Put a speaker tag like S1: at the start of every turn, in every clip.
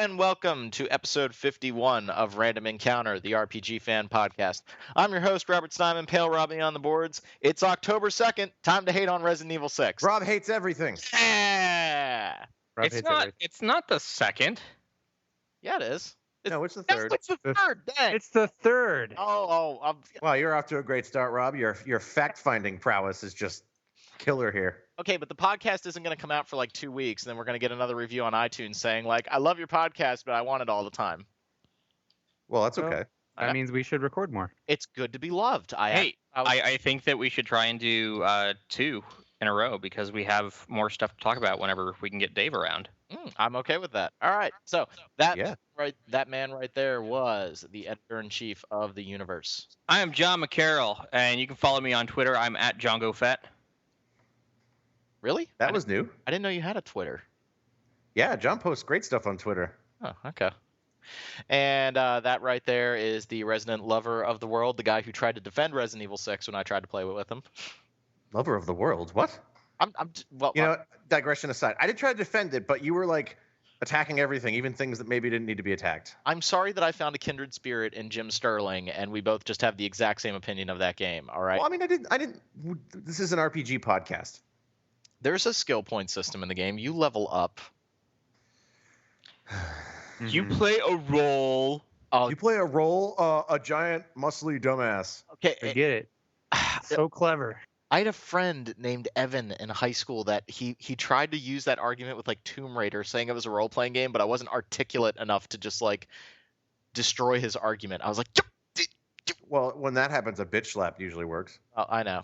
S1: and welcome to episode 51 of Random Encounter, the RPG fan podcast. I'm your host, Robert Simon, Pale Robbie on the boards. It's October 2nd, time to hate on Resident Evil 6.
S2: Rob hates everything.
S1: Yeah,
S3: Rob
S4: It's
S3: hates
S4: not.
S3: everything.
S4: It's not the second.
S1: yeah it is.
S2: No, it's the
S1: That's
S2: third.
S1: it's the third, dang.
S3: It's the third.
S2: Wow, you're off to a great start, Rob. Your fact-finding prowess is just killer here.
S1: Okay, but the podcast isn't going to come out for like 2 weeks, and then we're going to get another review on iTunes saying, like, I love your podcast, but I want it all the time.
S2: Well, that's
S3: Well,
S2: okay.
S3: That means we should record more.
S1: It's good to be loved.
S4: I think that we should try and do 2 in a row because we have more stuff to talk about whenever we can get Dave around.
S1: I'm okay with that. All right, so that
S2: Yeah.
S1: that man right there was the editor-in-chief of the universe.
S4: I am John McCarroll, and you can follow me on Twitter. I'm at Jongo Fett.
S1: Really?
S2: That was new.
S1: I didn't know you had a Twitter.
S2: Yeah, John posts great stuff on Twitter.
S1: Oh, okay. And that right there is the resident lover of the world, the guy who tried to defend Resident Evil 6 when I tried to play with him.
S2: Lover of the world. What?
S1: Well,
S2: You know, digression aside, I did try to defend it, but you were like attacking everything, even things that maybe didn't need to be attacked.
S1: I'm sorry that I found a kindred spirit in Jim Sterling, and we both just have the exact same opinion of that game. All right.
S2: Well, I mean, I didn't. This is an RPG podcast.
S1: There's a skill point system in the game. You level up.
S4: You play a role.
S1: Oh,
S2: You play a role, a giant, muscly dumbass.
S1: okay.
S3: I get it. So clever.
S1: I had a friend named Evan in high school that he tried to use that argument with like Tomb Raider, saying it was a role playing game, but I wasn't articulate enough to just like destroy his argument. I was like,
S2: Well, when that happens, a bitch slap usually works.
S1: oh, I know.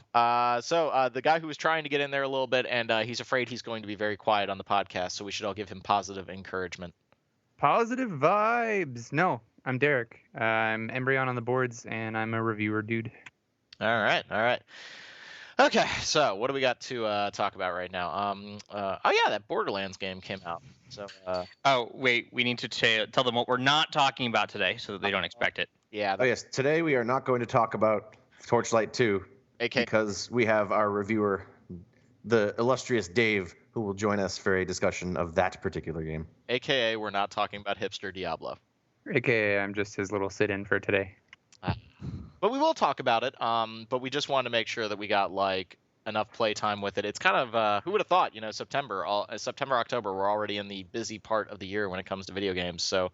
S1: So the guy who was trying to get in there a little bit, and he's afraid he's going to be very quiet on the podcast, so we should all give him positive encouragement.
S3: Positive vibes. No, I'm Derek. I'm Embryon on the boards, and I'm a reviewer dude.
S1: All right. Okay, so what do we got to talk about right now? That Borderlands game came out. So
S4: Oh, wait. We need to tell them what we're not talking about today so that they don't expect it.
S1: yeah,
S2: Oh yes, today we are not going to talk about Torchlight 2
S1: okay.
S2: because we have our reviewer, the illustrious Dave, who will join us for a discussion of that particular game.
S1: AKA, we're not talking about hipster Diablo.
S3: AKA, I'm just his little sit-in for today.
S1: But we will talk about it. But we just wanted to make sure that we got like enough playtime with it. It's kind of who would have thought? September, October, we're already in the busy part of the year when it comes to video games. So,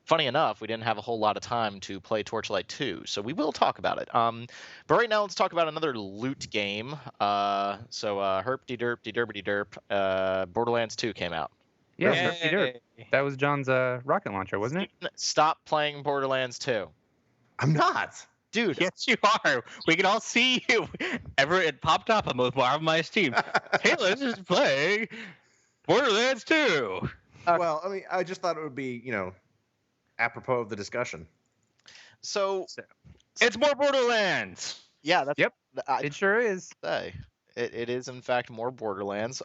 S1: funny enough, we didn't have a whole lot of time to play Torchlight 2. So we will talk about it. But right now, let's talk about another loot game. Herp-de derp-de derpity derp. Borderlands 2 came out.
S3: Yeah,
S4: Yay.
S3: Derpy Derp. That was John's rocket launcher, wasn't it?
S1: Stop playing Borderlands 2,
S2: I'm not.
S1: dude.
S4: Yes, you are. We can all see you. It popped up on both of my Steam. Hey, let's just play Borderlands 2.
S2: Well, I mean, I just thought it would be, apropos of the discussion.
S1: So
S4: It's more Borderlands.
S1: yeah, that's
S3: Yep.
S1: I,
S3: It sure is.
S1: say. It is in fact more Borderlands.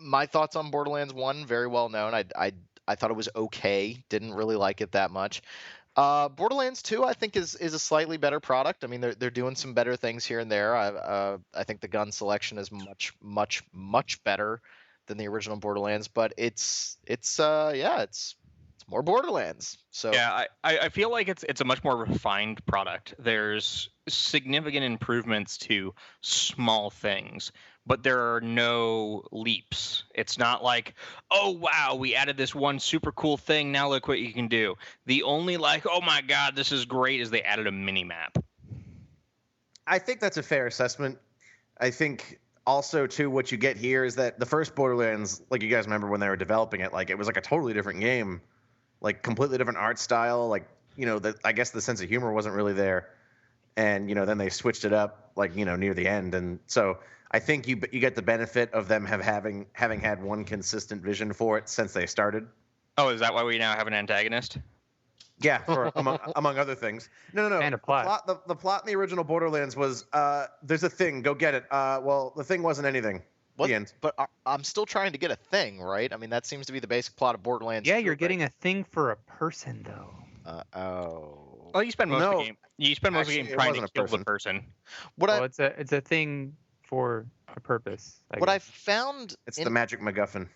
S1: My thoughts on Borderlands 1 very well known. I thought it was okay. Didn't really like it that much. Borderlands 2 I think is a slightly better product. I mean they're doing some better things here and there. I think the gun selection is much better than the original Borderlands, but it's more Borderlands. So
S4: Yeah, I feel like it's a much more refined product. There's significant improvements to small things, but there are no leaps. It's not like, oh wow, we added this one super cool thing, now look what you can do. The only oh my god, this is great, is they added a mini map.
S2: I think that's a fair assessment. I think also, too, what you get here is that the first Borderlands, like you guys remember when they were developing it, like it was like a totally different game, like completely different art style. I guess the sense of humor wasn't really there. And, then they switched it up near the end. And so I think you get the benefit of them having had one consistent vision for it since they started.
S4: Oh, is that why we now have an antagonist?
S2: Yeah, for among other things. No.
S3: And a plot.
S2: The plot in the original Borderlands was there's a thing, go get it. Well, the thing wasn't anything. The end.
S1: But I'm still trying to get a thing, right? I mean that seems to be the basic plot of Borderlands.
S3: Yeah,
S1: 2,
S3: you're
S1: right?
S3: getting a thing for a person, though.
S4: Well, you spend most of
S2: No.
S4: the game. You spend most
S2: Actually,
S4: of the
S2: it
S4: game trying to
S2: wasn't a
S4: kill
S2: person.
S4: the person.
S1: What
S3: Well, it's a thing for a purpose.
S1: I
S3: guess.
S1: found
S2: It's the magic MacGuffin.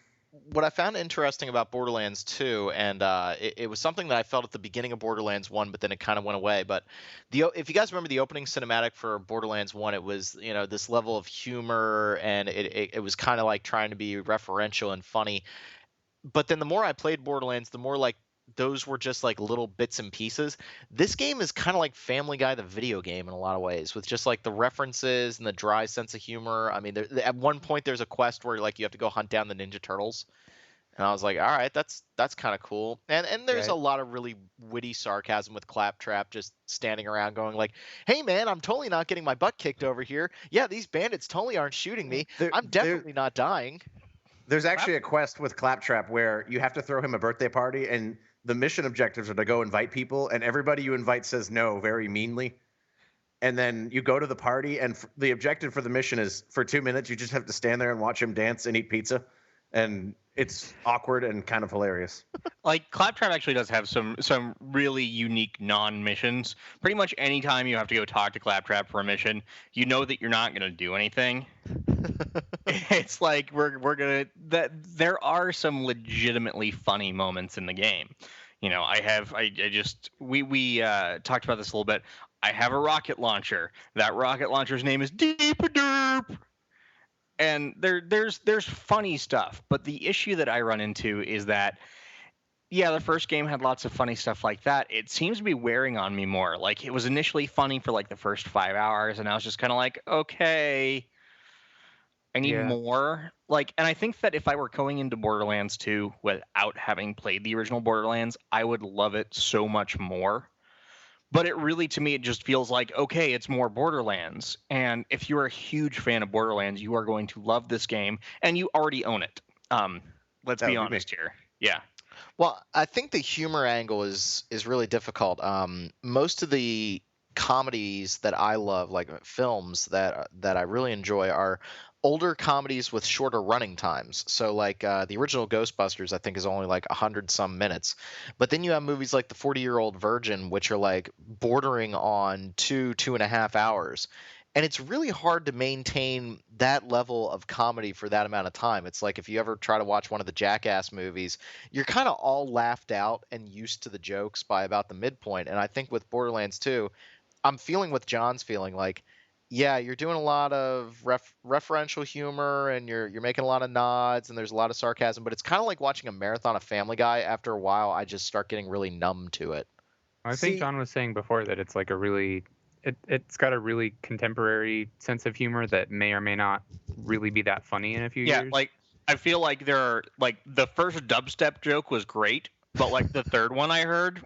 S1: what I found interesting about Borderlands 2, and it was something that I felt at the beginning of Borderlands 1, but then it kind of went away. But if you guys remember the opening cinematic for Borderlands 1, it was this level of humor, and it was kind of like trying to be referential and funny. But then the more I played Borderlands, the more like those were just like little bits and pieces. This game is kind of like Family Guy, the video game, in a lot of ways, with just like the references and the dry sense of humor. I mean, at one point there's a quest where like you have to go hunt down the Ninja Turtles, and I was like, all right, that's kind of cool. And there's a lot of really witty sarcasm with Claptrap just standing around going like, hey man, I'm totally not getting my butt kicked over here. Yeah, these bandits totally aren't shooting me. I'm definitely not dying.
S2: There's actually a quest with Claptrap where you have to throw him a birthday party, and the mission objectives are to go invite people, and everybody you invite says no very meanly. And then you go to the party, and the objective for the mission is for 2 minutes, you just have to stand there and watch him dance and eat pizza. And it's awkward and kind of hilarious.
S4: Like, Claptrap actually does have some really unique non-missions. Pretty much any time you have to go talk to Claptrap for a mission, you know that you're not going to do anything. It's like there are some legitimately funny moments in the game. We talked about this a little bit. I have a rocket launcher. That rocket launcher's name is Deep-a-Derp. And there's funny stuff, but the issue that I run into is that, yeah, the first game had lots of funny stuff like that. It seems to be wearing on me more. Like, it was initially funny for like the first 5 hours, and I was just kind of like, okay, I need more. Like, and I think that if I were going into Borderlands 2 without having played the original Borderlands, I would love it so much more. But it really, to me, it just feels like, okay, it's more Borderlands. And if you're a huge fan of Borderlands, you are going to love this game, and you already own it. Let's be honest here. Yeah.
S1: Well, I think the humor angle is really difficult. Most of the comedies that I love, like films that I really enjoy, are older comedies with shorter running times. So like the original Ghostbusters, I think, is only like 100-some minutes. But then you have movies like The 40-Year-Old Virgin, which are like bordering on 2.5 hours. And it's really hard to maintain that level of comedy for that amount of time. It's like if you ever try to watch one of the Jackass movies, you're kind of all laughed out and used to the jokes by about the midpoint. And I think with Borderlands 2, I'm feeling what John's feeling, like, yeah, you're doing a lot of referential humor, and you're making a lot of nods, and there's a lot of sarcasm, but it's kind of like watching a marathon of Family Guy. After a while, I just start getting really numb to it.
S3: I think John was saying before that it's like it's got a really contemporary sense of humor that may or may not really be that funny in a few years.
S4: Yeah, like, I feel like there are, like, the first dubstep joke was great, but like the third one I heard,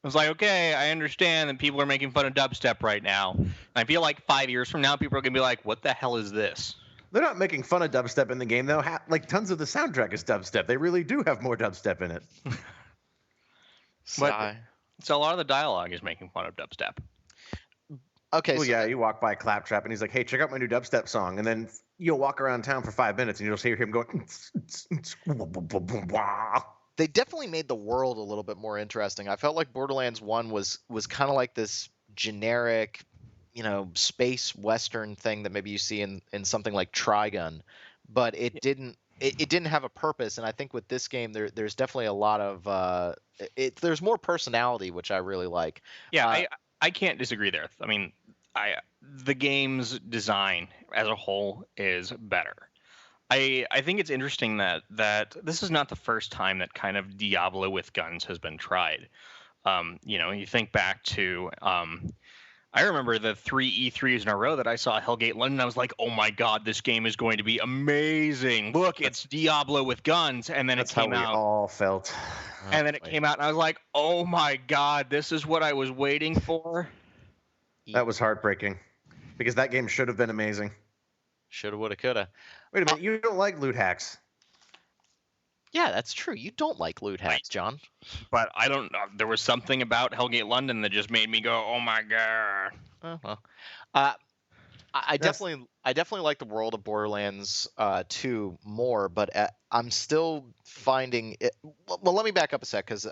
S4: I was like, okay, I understand that people are making fun of dubstep right now. I feel like 5 years from now, people are going to be like, what the hell is this?
S2: They're not making fun of dubstep in the game, though. Like, tons of the soundtrack is dubstep. They really do have more dubstep in it.
S4: But, so a lot of the dialogue is making fun of dubstep.
S1: Okay.
S2: Well, yeah, you walk by Claptrap, and he's like, hey, check out my new dubstep song. And then you'll walk around town for 5 minutes, and you'll hear him going...
S1: They definitely made the world a little bit more interesting. I felt like Borderlands 1 was kind of like this generic, space western thing that maybe you see in something like Trigun, but it didn't have a purpose. And I think with this game, there's definitely a lot of there's more personality, which I really like.
S4: Yeah, I can't disagree there. I mean, the game's design as a whole is better. I think it's interesting that this is not the first time that kind of Diablo with guns has been tried. You think back to I remember the 3 E3s in a row that I saw Hellgate London. I was like, oh my god, this game is going to be amazing. Look, it's Diablo with guns. And then it came out.
S2: That's how we all felt.
S4: And then it came out, and I was like, oh my god, this is what I was waiting for.
S2: That was heartbreaking, because that game should have been amazing.
S1: Shoulda, woulda, coulda.
S2: Wait a minute, you don't like loot hacks?
S1: Yeah, that's true. You don't like loot hacks, John.
S4: But I don't know. There was something about Hellgate London that just made me go, oh my god.
S1: Well, I definitely like the world of Borderlands 2 more, but I'm still finding it. Well, let me back up a sec, because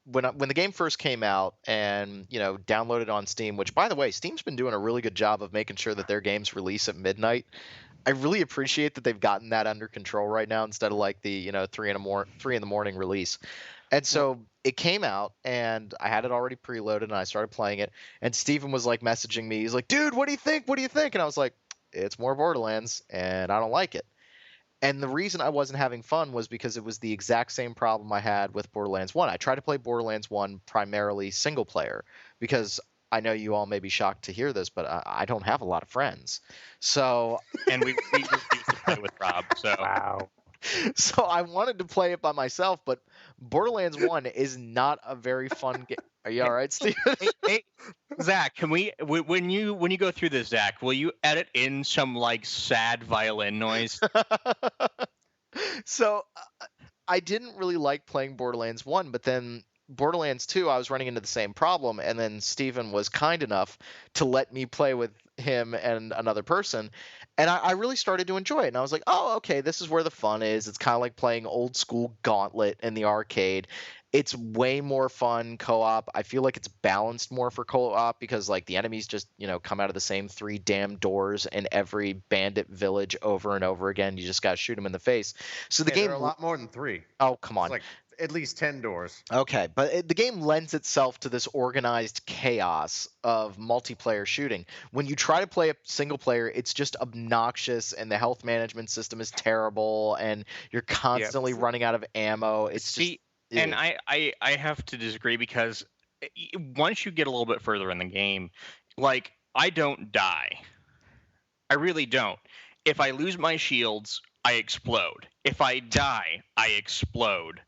S1: when the game first came out and downloaded on Steam, which, by the way, Steam's been doing a really good job of making sure that their games release at midnight. I really appreciate that they've gotten that under control right now instead of like the 3 in the morning release. And so it came out, and I had it already preloaded, and I started playing it. And Steven was like messaging me. He's like, "Dude, what do you think? What do you think?" And I was like, "It's more Borderlands, and I don't like it." And the reason I wasn't having fun was because it was the exact same problem I had with Borderlands 1. I tried to play Borderlands 1 primarily single player because I know you all may be shocked to hear this, but I don't have a lot of friends. So
S4: And we refuse to play with Rob. So
S3: Wow.
S1: so I wanted to play it by myself, but Borderlands 1 is not a very fun game. Are you all right, Steve?
S4: hey, Zach, can when you go through this, Zach, will you edit in some like sad violin noise?
S1: So I didn't really like playing Borderlands 1, but then Borderlands 2, I was running into the same problem, and then Steven was kind enough to let me play with him and another person, and I really started to enjoy it. And I was like, oh, okay, this is where the fun is. It's kind of like playing old school Gauntlet in the arcade. It's way more fun co-op. I feel like it's balanced more for co-op because like the enemies just, come out of the same 3 damn doors in every bandit village over and over again. You just got to shoot them in the face. So the
S2: There
S1: game
S2: are a lot more than 3.
S1: Oh, come on.
S2: It's like at least 10 doors.
S1: Okay, but the game lends itself to this organized chaos of multiplayer shooting. When you try to play a single player, it's just obnoxious, and the health management system is terrible, and you're constantly running out of ammo. It's just,
S4: and I have to disagree because once you get a little bit further in the game, like I don't die. I really don't. If I lose my shields, I explode. If I die, I explode.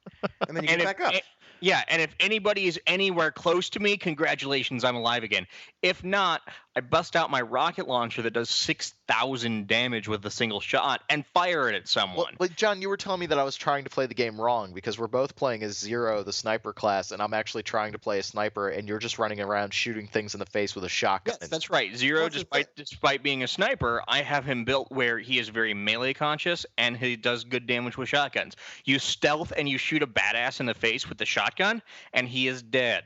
S2: And then you get back up.
S4: Yeah, and if anybody is anywhere close to me, congratulations, I'm alive again. If not, I bust out my rocket launcher that does 6,000 damage with a single shot and fire it at someone.
S1: Well, John, you were telling me that I was trying to play the game wrong because we're both playing as Zero, the sniper class, and I'm actually trying to play a sniper, and you're just running around shooting things in the face with a shotgun.
S4: Yes, that's right. Zero, despite being a sniper, I have him built where he is very melee conscious and he does good damage with shotguns. You stealth and you shoot a badass in the face with the shotgun, and he is dead.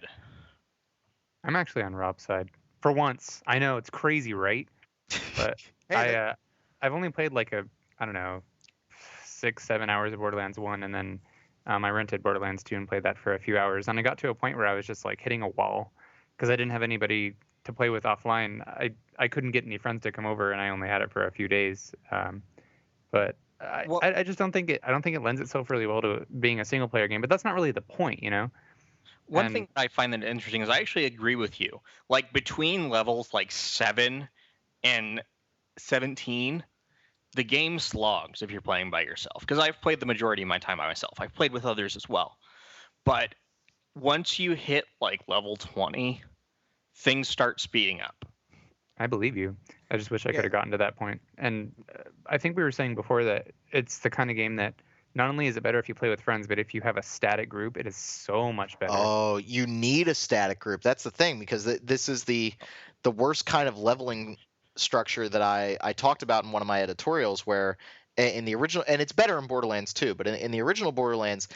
S3: I'm actually on Rob's side. For once. I know, it's crazy, right? But I've only played like I don't know, 6-7 hours of Borderlands 1, and then I rented Borderlands 2 and played that for a few hours. And I got to a point where I was just like hitting a wall because I didn't have anybody to play with offline. I couldn't get any friends to come over, and I only had it for a few days. But I just don't think it lends itself really well to being a single player game. But that's not really the point,
S4: One thing I find that interesting is I actually agree with you. Like between levels like 7 and 17, the game slogs if you're playing by yourself. Because I've played the majority of my time by myself. I've played with others as well. But once you hit like level 20, things start speeding up.
S3: I believe you. I just wish I could have gotten to that point. And I think we were saying before that it's the kind of game that not only is it better if you play with friends, but if you have a static group, it is so much better.
S1: Oh, you need a static group. That's the thing, because this is the worst kind of leveling structure that I talked about in one of my editorials, where in the original, and it's better in Borderlands 2, but in the original Borderlands,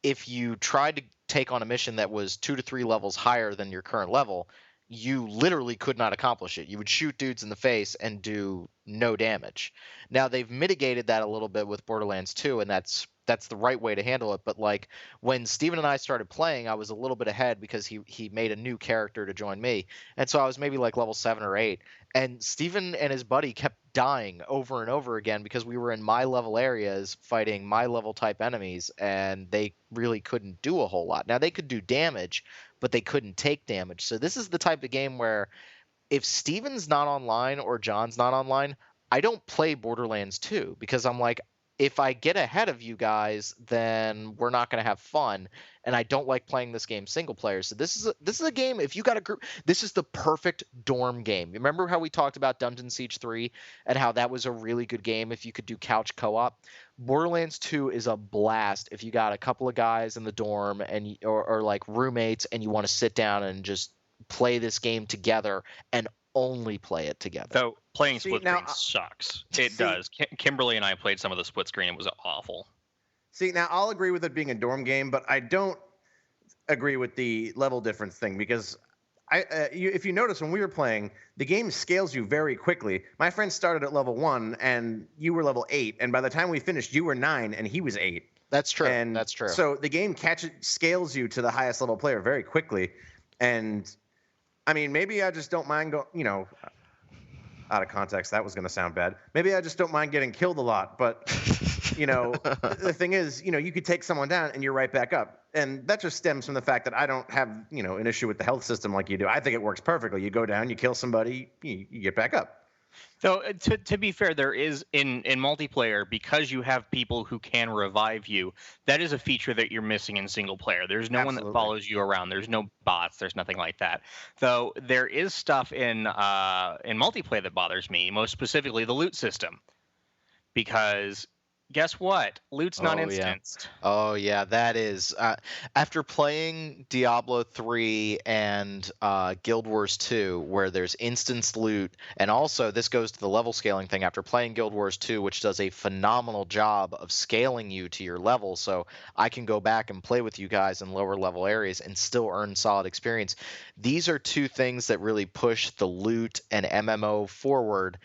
S1: if you tried to take on a mission that was 2 to 3 levels higher than your current level, you literally could not accomplish it. You would shoot dudes in the face and do no damage. Now they've mitigated that a little bit with Borderlands 2, and that's the right way to handle it. But like when Steven and I started playing, I was a little bit ahead because he made a new character to join me, and so I was maybe like level 7 or 8. And Steven and his buddy kept dying over and over again because we were in my level areas fighting my level type enemies, and they really couldn't do a whole lot. Now they could do damage, but they couldn't take damage. So this is the type of game where if Steven's not online or John's not online, I don't play Borderlands 2 because I'm like, if I get ahead of you guys, then we're not going to have fun, and I don't like playing this game single player. So this is a game, if you got a group, this is the perfect dorm game. Remember how we talked about Dungeon Siege 3 and how that was a really good game if you could do couch co-op? Borderlands 2 is a blast if you got a couple of guys in the dorm and or like roommates, and you want to sit down and just play this game together and only play it together.
S4: Though playing split screen sucks. It does. Kimberly and I played some of the split screen. It was awful.
S2: See, now I'll agree with it being a dorm game, but I don't agree with the level difference thing because if you notice when we were playing, the game scales you very quickly. My friend started at level 1, and you were level 8, and by the time we finished, you were 9, and he was 8.
S1: That's true.
S2: And
S1: That's true.
S2: So the game scales you to the highest level player very quickly, and I mean, maybe I just don't mind out of context, that was going to sound bad. Maybe I just don't mind getting killed a lot, but the thing is, you could take someone down and you're right back up. And that just stems from the fact that I don't have, an issue with the health system like you do. I think it works perfectly. You go down, you kill somebody, you get back up.
S4: So to be fair, there is in multiplayer, because you have people who can revive you, that is a feature that you're missing in single player. There's no one that follows you around. There's no bots. There's nothing like that. Though there is stuff in multiplayer that bothers me, most specifically the loot system, because guess what? Loot's not instanced.
S1: Oh, yeah, that is. After playing Diablo 3 and Guild Wars 2, where there's instanced loot, and also this goes to the level scaling thing, after playing Guild Wars 2, which does a phenomenal job of scaling you to your level, so I can go back and play with you guys in lower level areas and still earn solid experience. These are two things that really push the loot and MMO forward.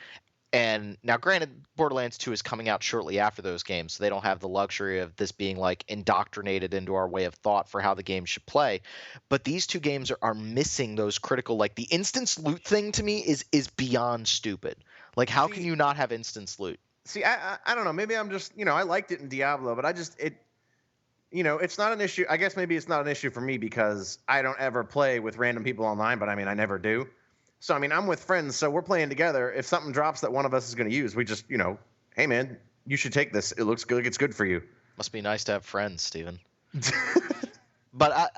S1: And now, granted, Borderlands 2 is coming out shortly after those games, so they don't have the luxury of this being like indoctrinated into our way of thought for how the game should play. But these two games are missing those critical, like the instance loot thing to me is beyond stupid. Like, how can you not have instance loot?
S2: See, I don't know. Maybe I'm just, I liked it in Diablo, but it's not an issue. I guess maybe it's not an issue for me because I don't ever play with random people online, but I mean, I never do. So, I mean, I'm with friends, so we're playing together. If something drops that one of us is going to use, we just, hey, man, you should take this. It looks good. It's good for you.
S1: Must be nice to have friends, Steven. But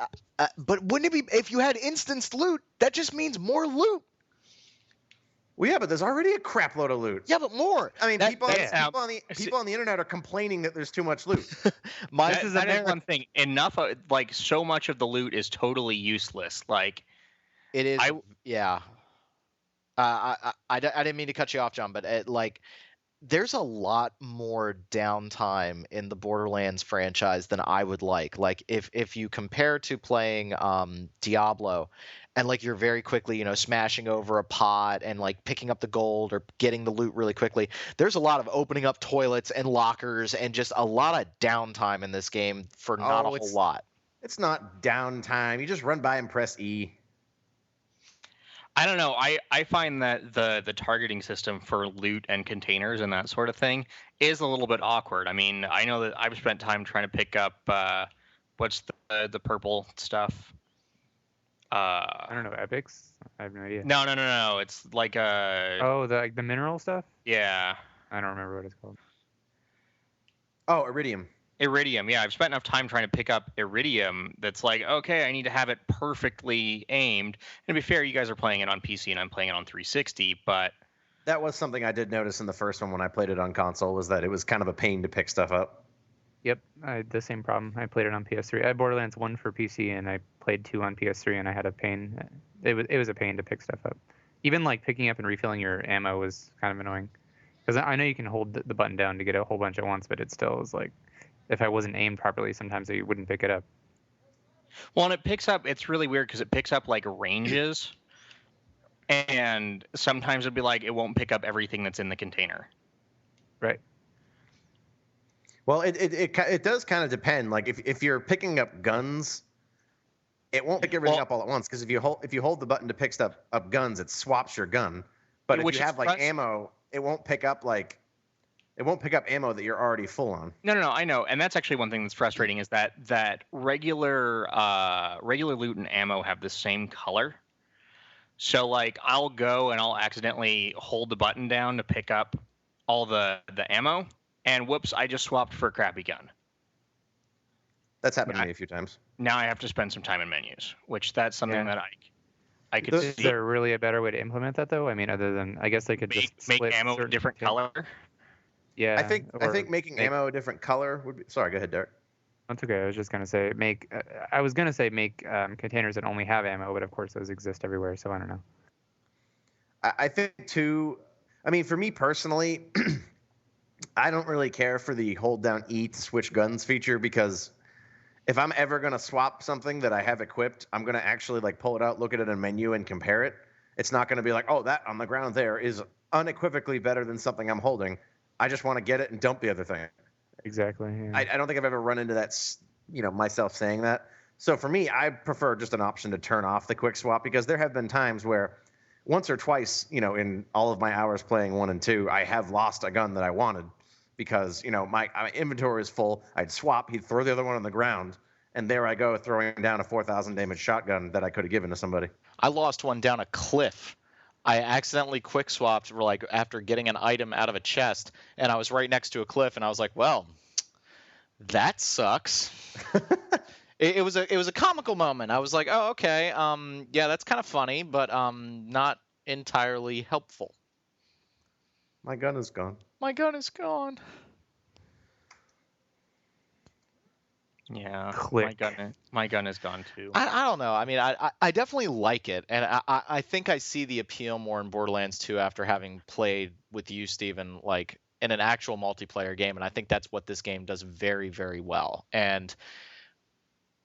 S1: wouldn't it be, if you had instanced loot, that just means more loot.
S2: Well, yeah, but there's already a crap load of loot.
S1: Yeah, but more.
S2: I mean, people on the internet are complaining that there's too much loot.
S4: That is one thing. Enough, so much of the loot is totally useless. Like,
S1: it is, yeah. I didn't mean to cut you off, John, but there's a lot more downtime in the Borderlands franchise than I would like. Like if you compare to playing Diablo, and you're very quickly, smashing over a pot and picking up the gold or getting the loot really quickly. There's a lot of opening up toilets and lockers and just a lot of downtime in this game for not a whole lot.
S2: It's not downtime. You just run by and press E.
S4: I don't know. I find that the targeting system for loot and containers and that sort of thing is a little bit awkward. I mean, I know that I've spent time trying to pick up what's the purple stuff.
S3: I don't know, epics. I have no idea.
S4: No. It's like
S3: the mineral stuff.
S4: Yeah.
S3: I don't remember what it's called.
S2: Oh, iridium.
S4: Iridium, yeah. I've spent enough time trying to pick up Iridium that's like, okay, I need to have it perfectly aimed. And to be fair, you guys are playing it on PC and I'm playing it on 360, but...
S2: That was something I did notice in the first one when I played it on console, was that it was kind of a pain to pick stuff up.
S3: Yep, I had the same problem. I played it on PS3. I had Borderlands 1 for PC, and I played 2 on PS3, and I had a pain. It was a pain to pick stuff up. Even picking up and refilling your ammo was kind of annoying. Because I know you can hold the button down to get a whole bunch at once, but it still was if I wasn't aimed properly, sometimes I wouldn't pick it up.
S4: Well, and it picks up, it's really weird because it picks up ranges, and sometimes it'll be it won't pick up everything that's in the container.
S3: Right.
S2: Well, it does kind of depend. If you're picking up guns, it won't pick everything up all at once, because if you hold the button to pick up guns, it swaps your gun. But if you have ammo, it won't pick up It won't pick up ammo that you're already full on.
S4: No, I know, and that's actually one thing that's frustrating is that regular loot and ammo have the same color. So I'll go and I'll accidentally hold the button down to pick up all the ammo, and whoops, I just swapped for a crappy gun.
S2: That's happened to me a few times.
S4: Now I have to spend some time in menus, which that's something that I could see.
S3: Is there really a better way to implement that though? I mean, other than I guess they could just
S4: make ammo a different color.
S3: Yeah,
S2: I think making ammo a different color would be. Sorry, go ahead, Derek.
S3: That's okay. I was just gonna say make. I was gonna say make containers that only have ammo, but of course those exist everywhere. So I don't know.
S2: I think too. I mean, for me personally, I don't really care for the hold down E to switch guns feature, because if I'm ever gonna swap something that I have equipped, I'm gonna actually like pull it out, look at it in a menu, and compare it. It's not gonna be like, oh, that on the ground there is unequivocally better than something I'm holding. I just want to get it and dump the other thing.
S3: Exactly. Yeah.
S2: I don't think I've ever run into that, myself saying that. So for me, I prefer just an option to turn off the quick swap, because there have been times where once or twice, in all of my hours playing 1 and 2, I have lost a gun that I wanted because, my inventory is full. I'd swap, he'd throw the other one on the ground, and there I go throwing down a 4,000 damage shotgun that I could have given to somebody.
S1: I lost one down a cliff. I accidentally quick swapped after getting an item out of a chest, and I was right next to a cliff, and I was like, well, that sucks. It was a comical moment. I was like, oh, okay, yeah, that's kind of funny, but not entirely helpful.
S2: My gun is gone.
S1: My gun is gone.
S4: Yeah,
S3: Click.
S4: my gun is gone too.
S1: I don't know. I mean, I definitely like it, and I think I see the appeal more in Borderlands 2 after having played with you, Steven, like in an actual multiplayer game, and I think that's what this game does very, very well, and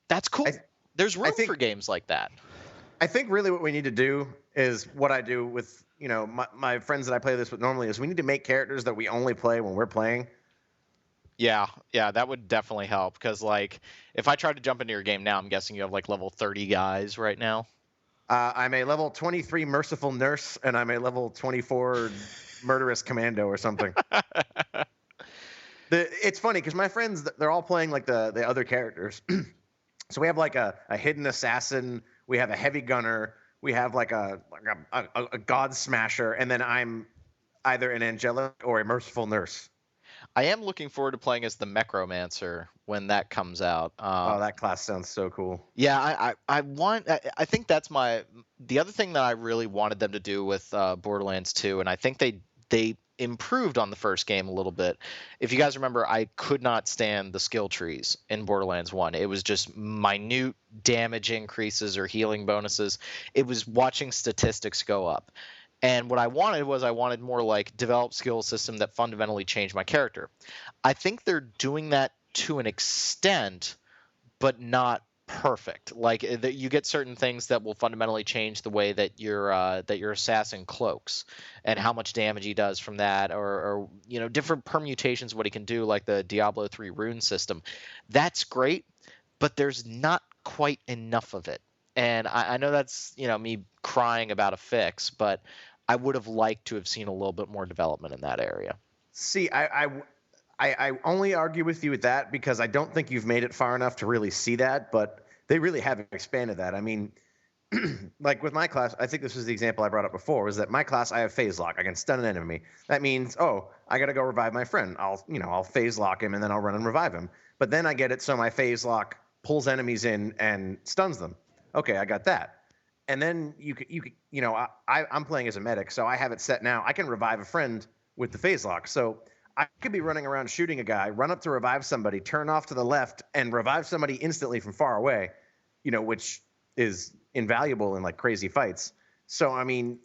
S1: that's cool. There's room for games like that.
S2: I think really what we need to do is what I do with my friends that I play this with normally is we need to make characters that we only play when we're playing.
S1: Yeah, that would definitely help, because like if I tried to jump into your game now, I'm guessing you have like level 30 guys right now.
S2: I'm a level 23 merciful nurse, and I'm a level 24 murderous commando or something. It's funny because my friends, they're all playing like the other characters. So we have like a hidden assassin, we have a heavy gunner, we have like a god smasher, and then I'm either an angelic or a merciful nurse.
S1: I am looking forward to playing as the Necromancer when that comes out.
S2: That class sounds so cool.
S1: Yeah, I think that's the other thing that I really wanted them to do with Borderlands 2, and I think they improved on the first game a little bit. If you guys remember, I could not stand the skill trees in Borderlands 1. It was just minute damage increases or healing bonuses. It was watching statistics go up. And what I wanted more like developed skill system that fundamentally changed my character. I think they're doing that to an extent, but not perfect. Like you get certain things that will fundamentally change the way that your assassin cloaks and how much damage he does from that, or different permutations of what he can do, like the Diablo 3 rune system. That's great, but there's not quite enough of it. And I know that's me crying about a fix, but I would have liked to have seen a little bit more development in that area.
S2: See, I only argue with you with that because I don't think you've made it far enough to really see that, but they really have expanded that. I mean, like with my class, I think this was the example I brought up before, was that my class, I have phase lock. I can stun an enemy. That means, I got to go revive my friend. I'll phase lock him and then I'll run and revive him. But then I get it so my phase lock pulls enemies in and stuns them. Okay, I got that. And then I'm playing as a medic, so I have it set now. I can revive a friend with the phase lock. So I could be running around shooting a guy, run up to revive somebody, turn off to the left, and revive somebody instantly from far away, which is invaluable in like crazy fights. So, I mean,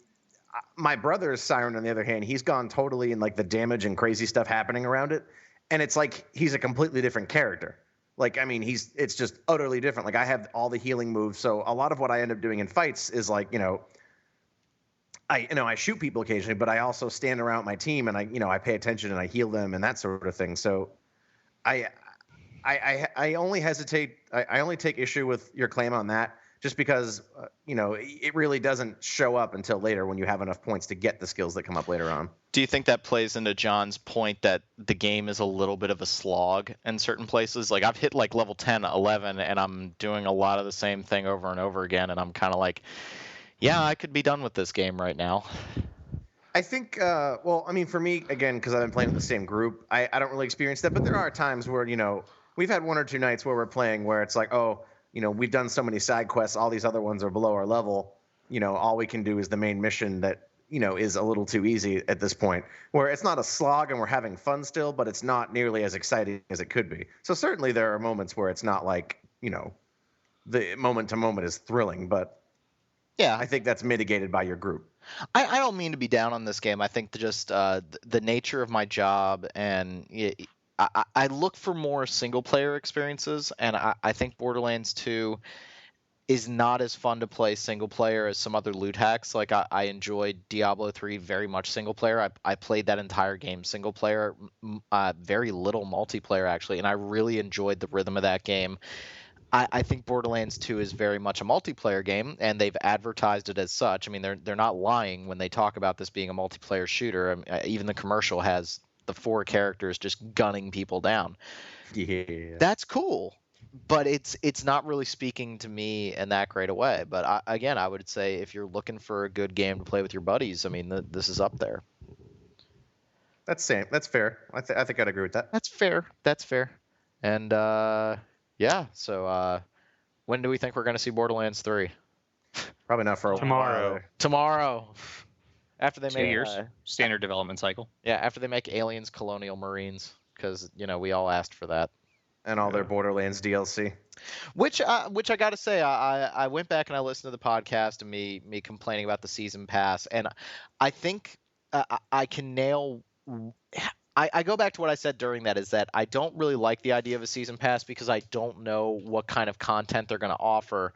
S2: my brother's Siren, on the other hand, he's gone totally in like the damage and crazy stuff happening around it. And it's like he's a completely different character. Like, I mean, it's just utterly different. Like, I have all the healing moves. So a lot of what I end up doing in fights is like, I shoot people occasionally, but I also stand around my team and I pay attention and I heal them and that sort of thing. So I only hesitate. I only take issue with your claim on that just because, it really doesn't show up until later when you have enough points to get the skills that come up later on.
S1: Do you think that plays into John's point that the game is a little bit of a slog in certain places? Like I've hit like level 10, 11, and I'm doing a lot of the same thing over and over again. And I'm kind of like, yeah, I could be done with this game right now.
S2: I think, for me, again, because I've been playing with the same group, I don't really experience that. But there are times where, we've had 1 or 2 nights where we're playing where it's like, we've done so many side quests. All these other ones are below our level. All we can do is the main mission that, is a little too easy at this point, where it's not a slog and we're having fun still, but it's not nearly as exciting as it could be. So certainly there are moments where it's not like, the moment to moment is thrilling, but yeah, I think that's mitigated by your group.
S1: I don't mean to be down on this game. I think just the nature of my job and I look for more single player experiences, and I think Borderlands 2 is not as fun to play single player as some other loot hacks. Like I enjoyed Diablo 3 very much single player. I played that entire game single player, very little multiplayer actually, and I really enjoyed the rhythm of that game. I think Borderlands 2 is very much a multiplayer game, and they've advertised it as such. I mean, they're not lying when they talk about this being a multiplayer shooter. I mean, even the commercial has the 4 characters just gunning people down.
S2: Yeah.
S1: That's cool, but it's not really speaking to me in that great a way. But I would say if you're looking for a good game to play with your buddies, I mean, this is up there.
S2: That's fair. I think I'd agree with that.
S1: That's fair. And yeah, so when do we think we're going to see Borderlands 3?
S2: Probably not for a
S3: Tomorrow.
S2: while.
S1: Tomorrow. After they
S4: 2
S1: make
S4: years, standard development cycle.
S1: Yeah, after they make Aliens Colonial Marines, because we all asked for that.
S2: And all their Borderlands DLC.
S1: Which I gotta say, I went back and I listened to the podcast and me complaining about the season pass, and I think I can nail. I go back to what I said during that, is that I don't really like the idea of a season pass because I don't know what kind of content they're going to offer.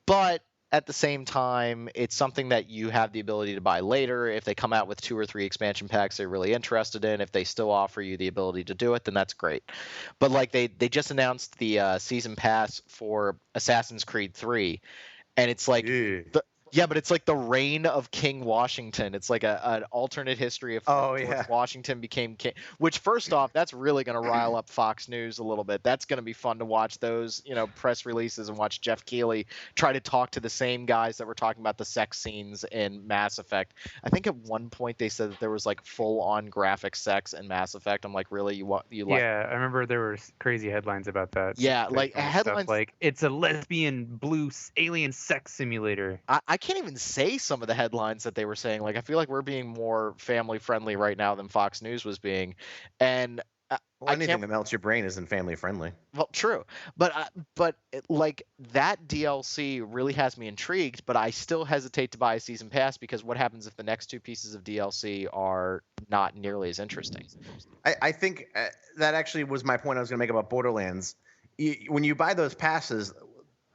S1: But at the same time, it's something that you have the ability to buy later. If they come out with 2 or 3 expansion packs they're really interested in, if they still offer you the ability to do it, then that's great. But like they just announced the season pass for Assassin's Creed 3, and it's like but it's like the reign of King Washington. It's like an alternate history of George Washington became king. Which, first off, that's really going to rile up Fox News a little bit. That's going to be fun to watch those, press releases and watch Jeff Keighley try to talk to the same guys that were talking about the sex scenes in Mass Effect. I think at one point they said that there was like full-on graphic sex in Mass Effect. I'm like, really? You like?
S3: Yeah, I remember there were crazy headlines about that.
S1: Yeah, like headlines
S3: like it's a lesbian blue alien sex simulator.
S1: I can't even say some of the headlines that they were saying. Like, I feel like we're being more family friendly right now than Fox News was being. And
S2: anything that melts your brain isn't family friendly.
S1: Well, true, but like that DLC really has me intrigued. But I still hesitate to buy a season pass because what happens if the next 2 pieces of DLC are not nearly as interesting?
S2: I think that actually was my point I was going to make about Borderlands. When you buy those passes,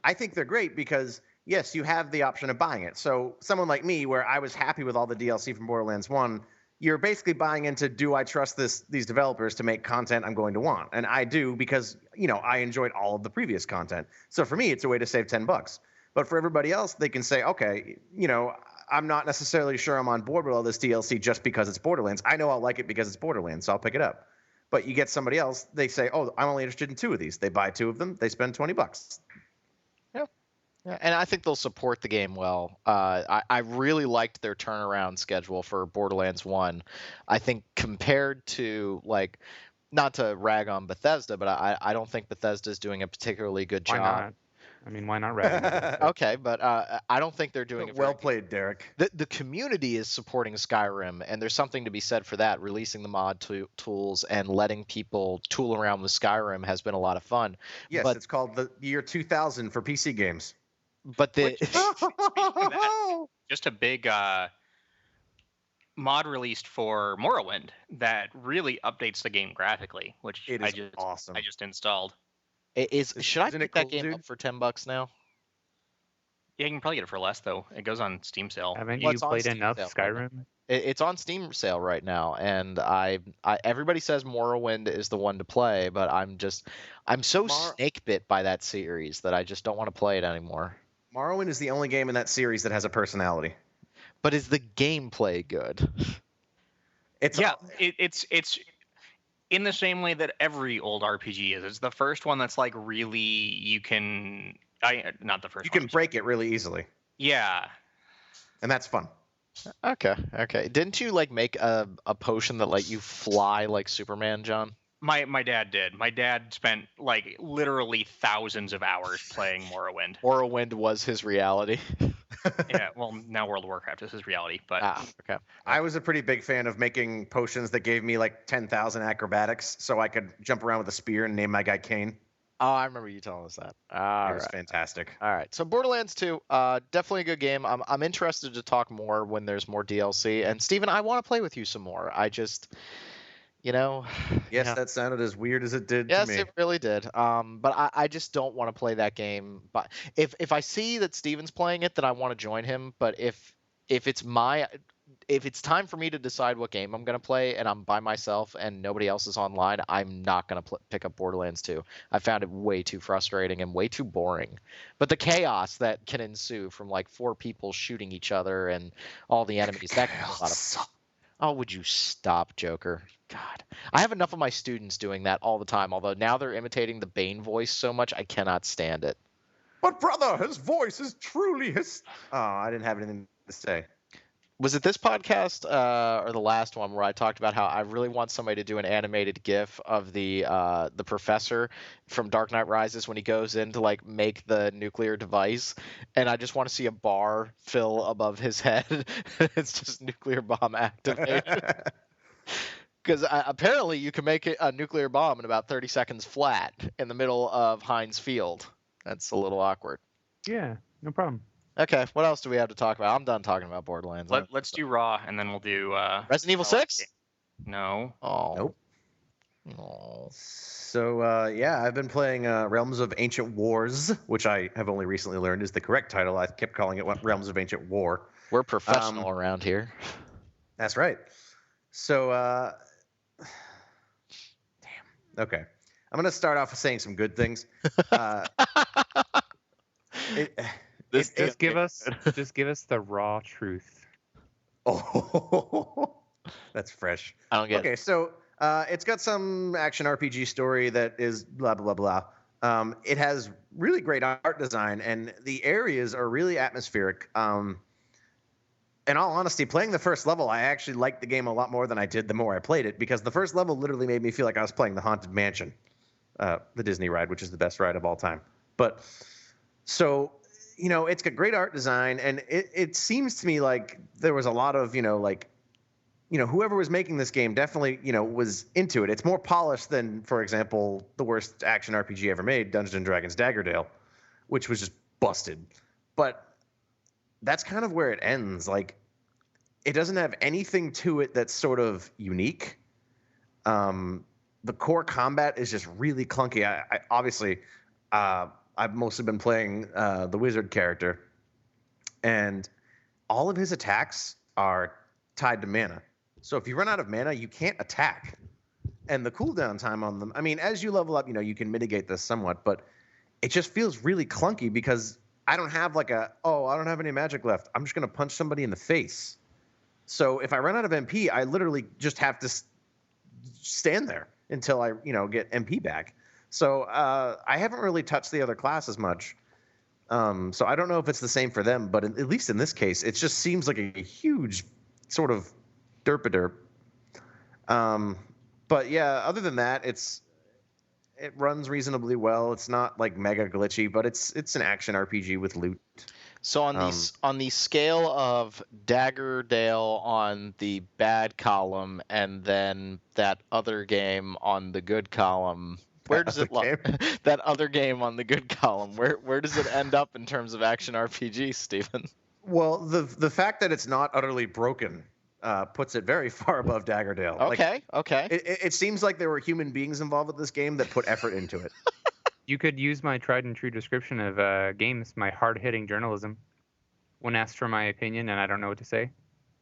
S2: I think they're great because yes, you have the option of buying it. So someone like me, where I was happy with all the DLC from Borderlands 1, you're basically buying into, do I trust these developers to make content I'm going to want? And I do because, I enjoyed all of the previous content. So for me, it's a way to save $10. But for everybody else, they can say, okay, I'm not necessarily sure I'm on board with all this DLC just because it's Borderlands. I know I'll like it because it's Borderlands, so I'll pick it up. But you get somebody else, they say, oh, I'm only interested in 2 of these. They buy 2 of them, they spend $20.
S1: Yeah, and I think they'll support the game well. I really liked their turnaround schedule for Borderlands 1. I think compared to, like, not to rag on Bethesda, but I don't think Bethesda's doing a particularly good job.
S3: Why not? I mean, why not rag?
S1: Okay, but I don't think they're doing it
S2: well played, Derek.
S1: The community is supporting Skyrim, and there's something to be said for that. Releasing the mod tools and letting people tool around with Skyrim has been a lot of fun.
S2: Yes, but it's called the year 2000 for PC games.
S1: But
S4: just a big mod released for Morrowind that really updates the game graphically, which
S2: awesome.
S4: I just installed.
S1: Should I pick that game up for $10 now?
S4: Yeah, you can probably get it for less though. It goes on Steam sale.
S3: Haven't you played enough Skyrim?
S1: It's on Steam sale right now, and everybody says Morrowind is the one to play, but I'm so snake bit by that series that I just don't want to play it anymore.
S2: Morrowind is the only game in that series that has a personality.
S1: But is the gameplay good?
S4: It's in the same way that every old RPG is. It's the first one that's like really not the first.
S2: You can break it really easily.
S4: Yeah,
S2: and that's fun.
S1: Okay. Didn't you like make a potion that let you fly like Superman, John?
S4: My dad did. My dad spent like literally thousands of hours playing Morrowind.
S1: Morrowind was his reality.
S4: Yeah, well, now World of Warcraft is his reality, but
S1: okay.
S2: I was a pretty big fan of making potions that gave me like 10,000 acrobatics, so I could jump around with a spear and name my guy Kane.
S1: Oh, I remember you telling us that.
S2: It was fantastic.
S1: All right, so Borderlands 2, definitely a good game. I'm interested to talk more when there's more DLC. And Steven, I want to play with you some more. You know.
S2: Yes,
S1: Yeah.
S2: that sounded as weird as it did
S1: Yes,
S2: to me.
S1: it really did. But I just don't want to play that game. But if I see that Steven's playing it, then I want to join him. But if it's my if it's time for me to decide what game I'm going to play and I'm by myself and nobody else is online, I'm not going to pick up Borderlands 2. I found it way too frustrating and way too boring. But the chaos that can ensue from like 4 people shooting each other and all the enemies, that can be a lot of fun. Oh, would you stop, Joker? God. I have enough of my students doing that all the time, although now they're imitating the Bane voice so much I cannot stand it.
S2: But brother, his voice is truly his. Oh, I didn't have anything to say.
S1: Was it this podcast or the last one where I talked about how I really want somebody to do an animated GIF of the professor from Dark Knight Rises when he goes in to like make the nuclear device, and I just want to see a bar fill above his head. It's just nuclear bomb activated. Because apparently you can make a nuclear bomb in about 30 seconds flat in the middle of Heinz Field. That's a little awkward.
S3: Yeah, no problem.
S1: Okay, what else do we have to talk about? I'm done talking about Borderlands.
S4: Let's do Raw, and then we'll do
S1: Resident Evil 6?
S4: No.
S1: Oh.
S2: Nope.
S1: Oh.
S2: So yeah, I've been playing Realms of Ancient Wars, which I have only recently learned is the correct title. I kept calling it Realms of Ancient War.
S1: We're professional around here.
S2: That's right. So damn. Okay, I'm gonna start off with saying some good things.
S3: Just give us the raw truth.
S2: Oh, that's fresh.
S1: I don't get
S2: Okay, so it's got some action RPG story that is blah blah blah. It has really great art design, and the areas are really atmospheric. In all honesty, playing the first level, I actually liked the game a lot more than I did the more I played it, because the first level literally made me feel like I was playing the Haunted Mansion, the Disney ride, which is the best ride of all time. But so, you know, it's got great art design, and it seems to me like there was a lot of, whoever was making this game definitely, was into it. It's more polished than, for example, the worst action RPG ever made, Dungeons & Dragons Daggerdale, which was just busted. But that's kind of where it ends. Like, it doesn't have anything to it that's sort of unique. The core combat is just really clunky. I obviously, I've mostly been playing the wizard character, and all of his attacks are tied to mana. So if you run out of mana, you can't attack. And the cooldown time on them, I mean, as you level up, you can mitigate this somewhat, but it just feels really clunky because I don't have I don't have any magic left. I'm just going to punch somebody in the face. So if I run out of MP, I literally just have to stand there until I, get MP back. So I haven't really touched the other classes much. So I don't know if it's the same for them, but at least in this case, it just seems like a huge sort of derp-a-derp. But yeah, other than that, it runs reasonably well. It's not like mega glitchy, but it's an action RPG with loot.
S1: So on the scale of Daggerdale on the bad column and then that other game on the good column, where does it that other game on the good column? Where does it end up in terms of action RPG, Stephen?
S2: Well, the fact that it's not utterly broken puts it very far above Daggerdale.
S1: Okay.
S2: It seems like there were human beings involved with this game that put effort into it.
S3: You could use my tried and true description of games, my hard-hitting journalism. When asked for my opinion and I don't know what to say,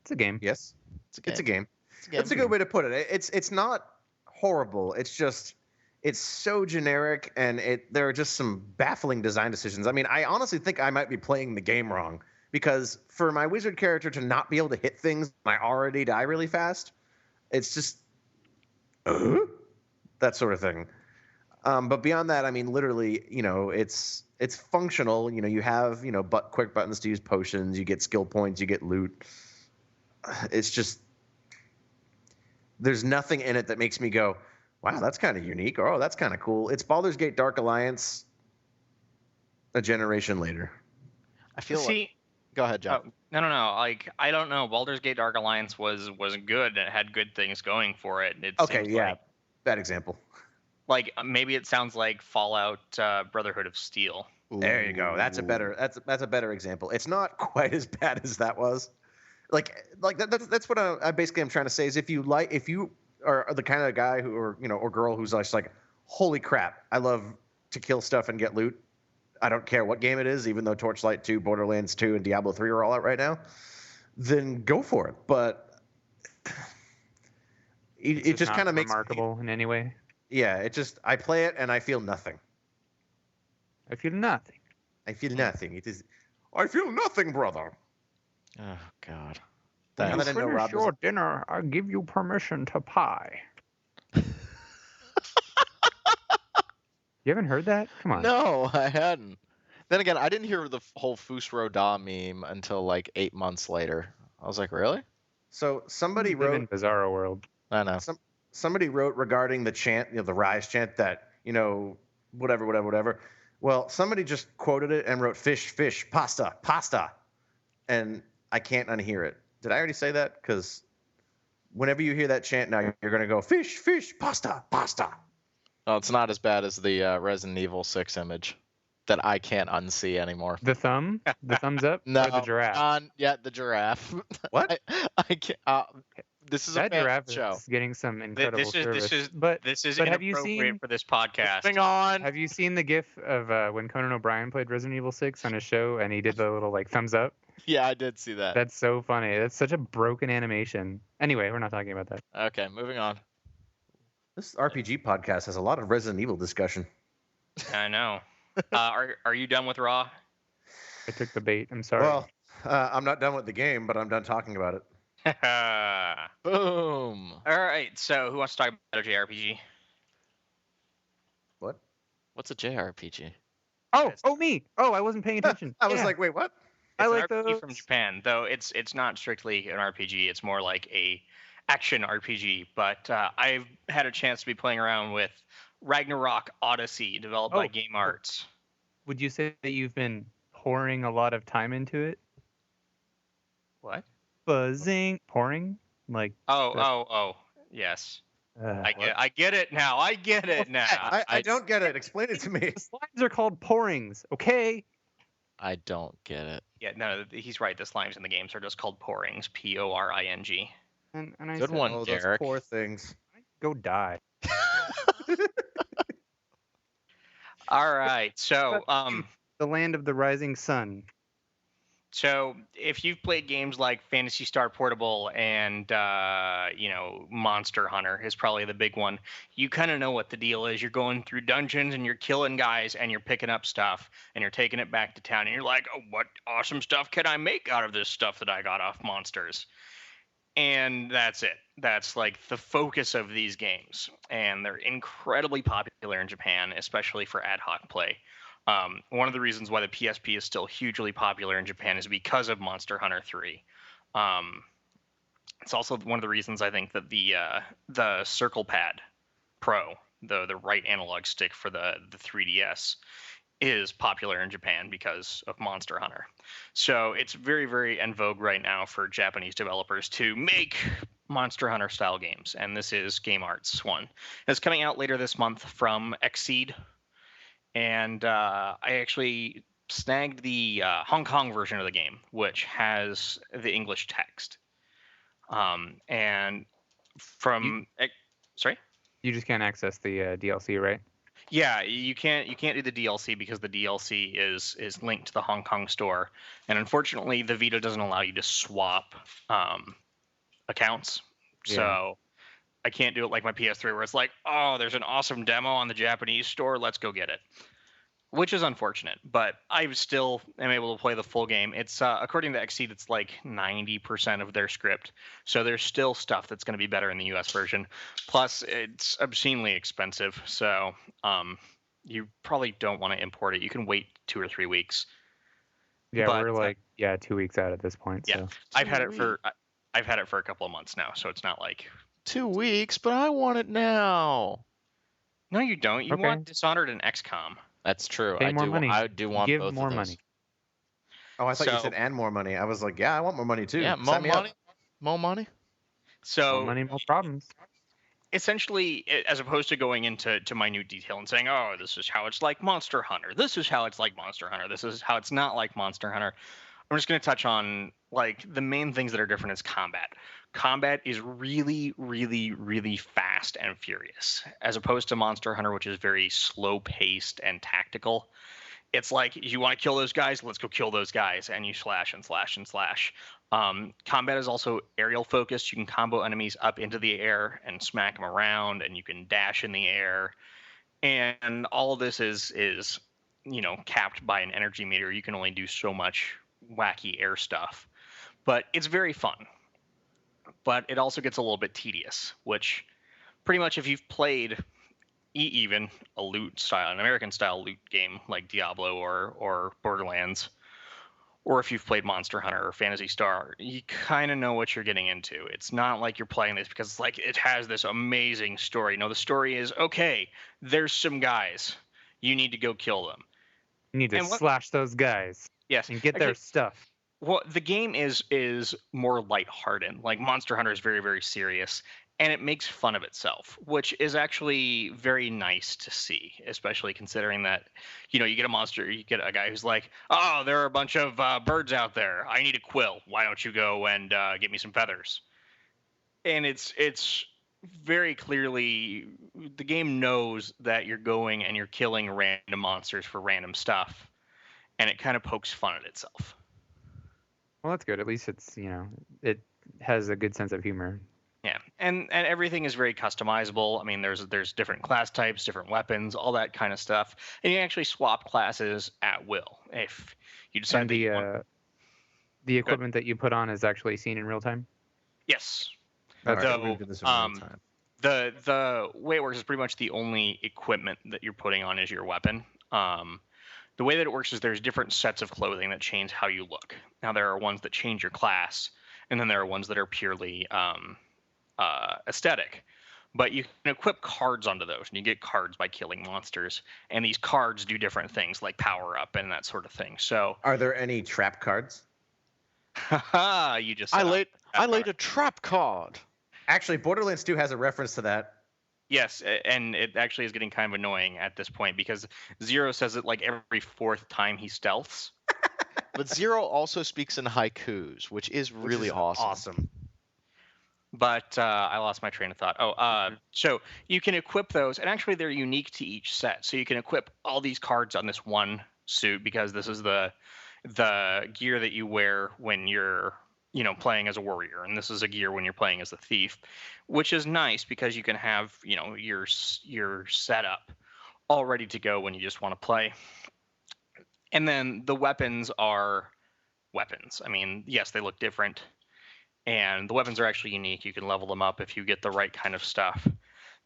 S3: it's a game.
S2: Yes, it's a game.
S1: It's a game.
S2: That's a good way to put it. It's not horrible. It's just it's so generic, and there are just some baffling design decisions. I mean, I honestly think I might be playing the game wrong, because for my wizard character to not be able to hit things, I already die really fast. It's just that sort of thing. But beyond that, I mean, literally, it's functional. You have, quick buttons to use potions. You get skill points. You get loot. It's just there's nothing in it that makes me go, wow, that's kind of unique, or oh, that's kind of cool. It's Baldur's Gate Dark Alliance a generation later.
S1: I feel Go ahead, John.
S4: No. Like, I don't know. Baldur's Gate Dark Alliance was good. It had good things going for it.
S2: Okay, yeah. Bad example.
S4: Like, maybe it sounds like Fallout Brotherhood of Steel.
S2: There you go. That's a better example. It's not quite as bad as that was. Like that's what I basically am trying to say is if you are the kind of guy who, or girl who's just like, holy crap, I love to kill stuff and get loot. I don't care what game it is, even though Torchlight 2, Borderlands 2, and Diablo 3 are all out right now, then go for it. But it just kind of makes
S3: remarkable in any way.
S2: Yeah, I play it and I feel nothing.
S3: I feel nothing.
S2: I feel nothing. I feel nothing, brother.
S1: Oh God.
S3: When you finish your dinner, I give you permission to pie. You haven't heard that? Come on.
S1: No, I hadn't. Then again, I didn't hear the whole Fus Ro Da meme until like 8 months later. I was like, really?
S2: So somebody
S3: Live
S2: wrote
S3: in Bizarro World.
S1: I know.
S2: Somebody wrote regarding the chant, the Rise chant, that whatever. Well, somebody just quoted it and wrote fish, pasta, and I can't unhear it. Did I already say that? Because whenever you hear that chant now, you're gonna go fish, pasta.
S1: Oh, it's not as bad as the Resident Evil 6 image that I can't unsee anymore.
S3: The thumbs up,
S1: No,
S3: or the giraffe?
S1: the giraffe.
S2: What?
S1: I can't. This is
S3: That
S1: a
S3: giraffe
S1: show.
S3: is getting some incredible service.
S4: This is
S3: but have you
S4: inappropriate
S3: seen?
S4: for this podcast.
S1: Moving on.
S3: Have you seen the GIF of when Conan O'Brien played Resident Evil 6 on his show and he did the little like thumbs up?
S1: Yeah, I did see that.
S3: That's so funny. That's such a broken animation. Anyway, we're not talking about that.
S1: Okay, moving on.
S2: This RPG podcast has a lot of Resident Evil discussion.
S4: I know. Are you done with Raw?
S3: I took the bait. I'm sorry.
S2: Well, I'm not done with the game, but I'm done talking about it.
S1: Boom.
S4: All right. So who wants to talk about a JRPG?
S2: What?
S1: What's a JRPG?
S3: Oh, me. Oh, I wasn't paying attention.
S2: I was
S3: Yeah.
S2: like, wait, what?
S3: I
S4: It's
S3: like
S4: an RPG
S3: those.
S4: from Japan, though it's not strictly an RPG. It's more like a action RPG. But I've had a chance to be playing around with Ragnarok Odyssey, developed by Game Arts.
S3: Would you say that you've been pouring a lot of time into it?
S4: What?
S3: Buzzing, pouring, like.
S4: Oh, yes. I get it now. I get it now.
S2: I don't get it. Explain it to me.
S3: The slides are called pourings, okay?
S1: I don't get it.
S4: Yeah, no, he's right. The slimes in the games are just called pourings, Poring.
S3: And I
S1: Good
S3: said,
S1: one.
S2: Oh, those
S1: Derek.
S2: poor things.
S3: Go die.
S4: All right. So,
S3: The land of the rising sun.
S4: So if you've played games like Phantasy Star Portable and Monster Hunter is probably the big one, you kind of know what the deal is. You're going through dungeons and you're killing guys and you're picking up stuff and you're taking it back to town and you're like, oh, what awesome stuff can I make out of this stuff that I got off monsters? And that's it. That's like the focus of these games, and they're incredibly popular in Japan, especially for ad hoc play. One of the reasons why the PSP is still hugely popular in Japan is because of Monster Hunter 3. It's also one of the reasons I think that the Circle Pad Pro, the right analog stick for the 3DS, is popular in Japan because of Monster Hunter. So it's very, very en vogue right now for Japanese developers to make Monster Hunter style games, and this is Game Arts one. It's coming out later this month from Xseed. And I actually snagged the Hong Kong version of the game, which has the English text. And from sorry,
S3: You just can't access the DLC, right?
S4: yeah, you can't do the DLC because the DLC is linked to the Hong Kong store, and unfortunately, the Vita doesn't allow you to swap accounts.
S3: Yeah.
S4: So I can't do it like my PS3 where it's like, oh, there's an awesome demo on the Japanese store, let's go get it. Which is unfortunate, but I still am able to play the full game. It's according to Xseed, it's like 90% of their script, so there's still stuff that's going to be better in the US version. Plus, it's obscenely expensive, so you probably don't want to import it. You can wait 2 or 3 weeks.
S3: Yeah,
S4: But,
S3: we're like 2 weeks out at this point.
S4: Yeah.
S3: So.
S4: I've had it for a couple of months now, so it's not like
S1: 2 weeks, but I want it now.
S4: no, you don't. You
S3: Okay.
S4: want Dishonored and XCOM.
S1: That's true.
S3: Pay more money.
S1: I do want
S3: Give
S1: both
S3: more
S1: of those.
S3: money.
S2: Oh, I thought you
S4: So-
S2: said and more money. I was like, yeah, I want more money too.
S1: Yeah, more
S2: Sign me up.
S1: money. More money.
S4: So
S3: More money, more problems.
S4: essentially, as opposed to going into minute detail and saying, oh, this is how it's like Monster Hunter, this is how it's like Monster Hunter, this is how it's not like Monster Hunter, I'm just going to touch on like the main things that are different is combat. combat is really, really, really fast and furious, as opposed to Monster Hunter, which is very slow paced and tactical. It's like, you want to kill those guys, let's go kill those guys, and you slash and slash and slash. Combat is also aerial focused. You can combo enemies up into the air and smack them around, and you can dash in the air. And all of this is capped by an energy meter. You can only do so much wacky air stuff, but it's very fun. But it also gets a little bit tedious, which pretty much if you've played even a an American style loot game like Diablo or Borderlands, or if you've played Monster Hunter or Phantasy Star, you kind of know what you're getting into. It's not like you're playing this because it has this amazing story. No, the story is, okay, there's some guys. You need to go kill them.
S3: You need to slash those guys.
S4: Yes.
S3: And get their stuff.
S4: Well, the game is more lighthearted. Like Monster Hunter is very, very serious, and it makes fun of itself, which is actually very nice to see, especially considering that, you get you get a guy who's like, oh, there are a bunch of birds out there. I need a quill. Why don't you go and get me some feathers? And it's very clearly, the game knows that you're going and you're killing random monsters for random stuff, and it kind of pokes fun at itself.
S3: Well, that's good. At least it's, it has a good sense of humor.
S4: Yeah, and everything is very customizable. I mean, there's different class types, different weapons, all that kind of stuff, and you can actually swap classes at will if you decide.
S3: And the equipment that you put on is actually seen in real time.
S4: Yes.
S2: The
S4: way it works is pretty much the only equipment that you're putting on is your weapon. The way that it works is there's different sets of clothing that change how you look. Now, there are ones that change your class, and then there are ones that are purely aesthetic. But you can equip cards onto those, and you get cards by killing monsters. And these cards do different things, like power up and that sort of thing. So,
S2: are there any trap cards?
S4: You just said
S1: I laid a trap card.
S2: Actually, Borderlands 2 has a reference to that.
S4: Yes, and it actually is getting kind of annoying at this point because Zero says it like every fourth time he stealths.
S1: But Zero also speaks in haikus, which is really awesome.
S4: But I lost my train of thought. So you can equip those, and actually they're unique to each set. So you can equip all these cards on this one suit because this is the gear that you wear when you're playing as a warrior, and this is a gear when you're playing as a thief, which is nice because you can have your setup all ready to go when you just want to play. And then the weapons are weapons. I mean, yes, they look different, and the weapons are actually unique. You can level them up if you get the right kind of stuff.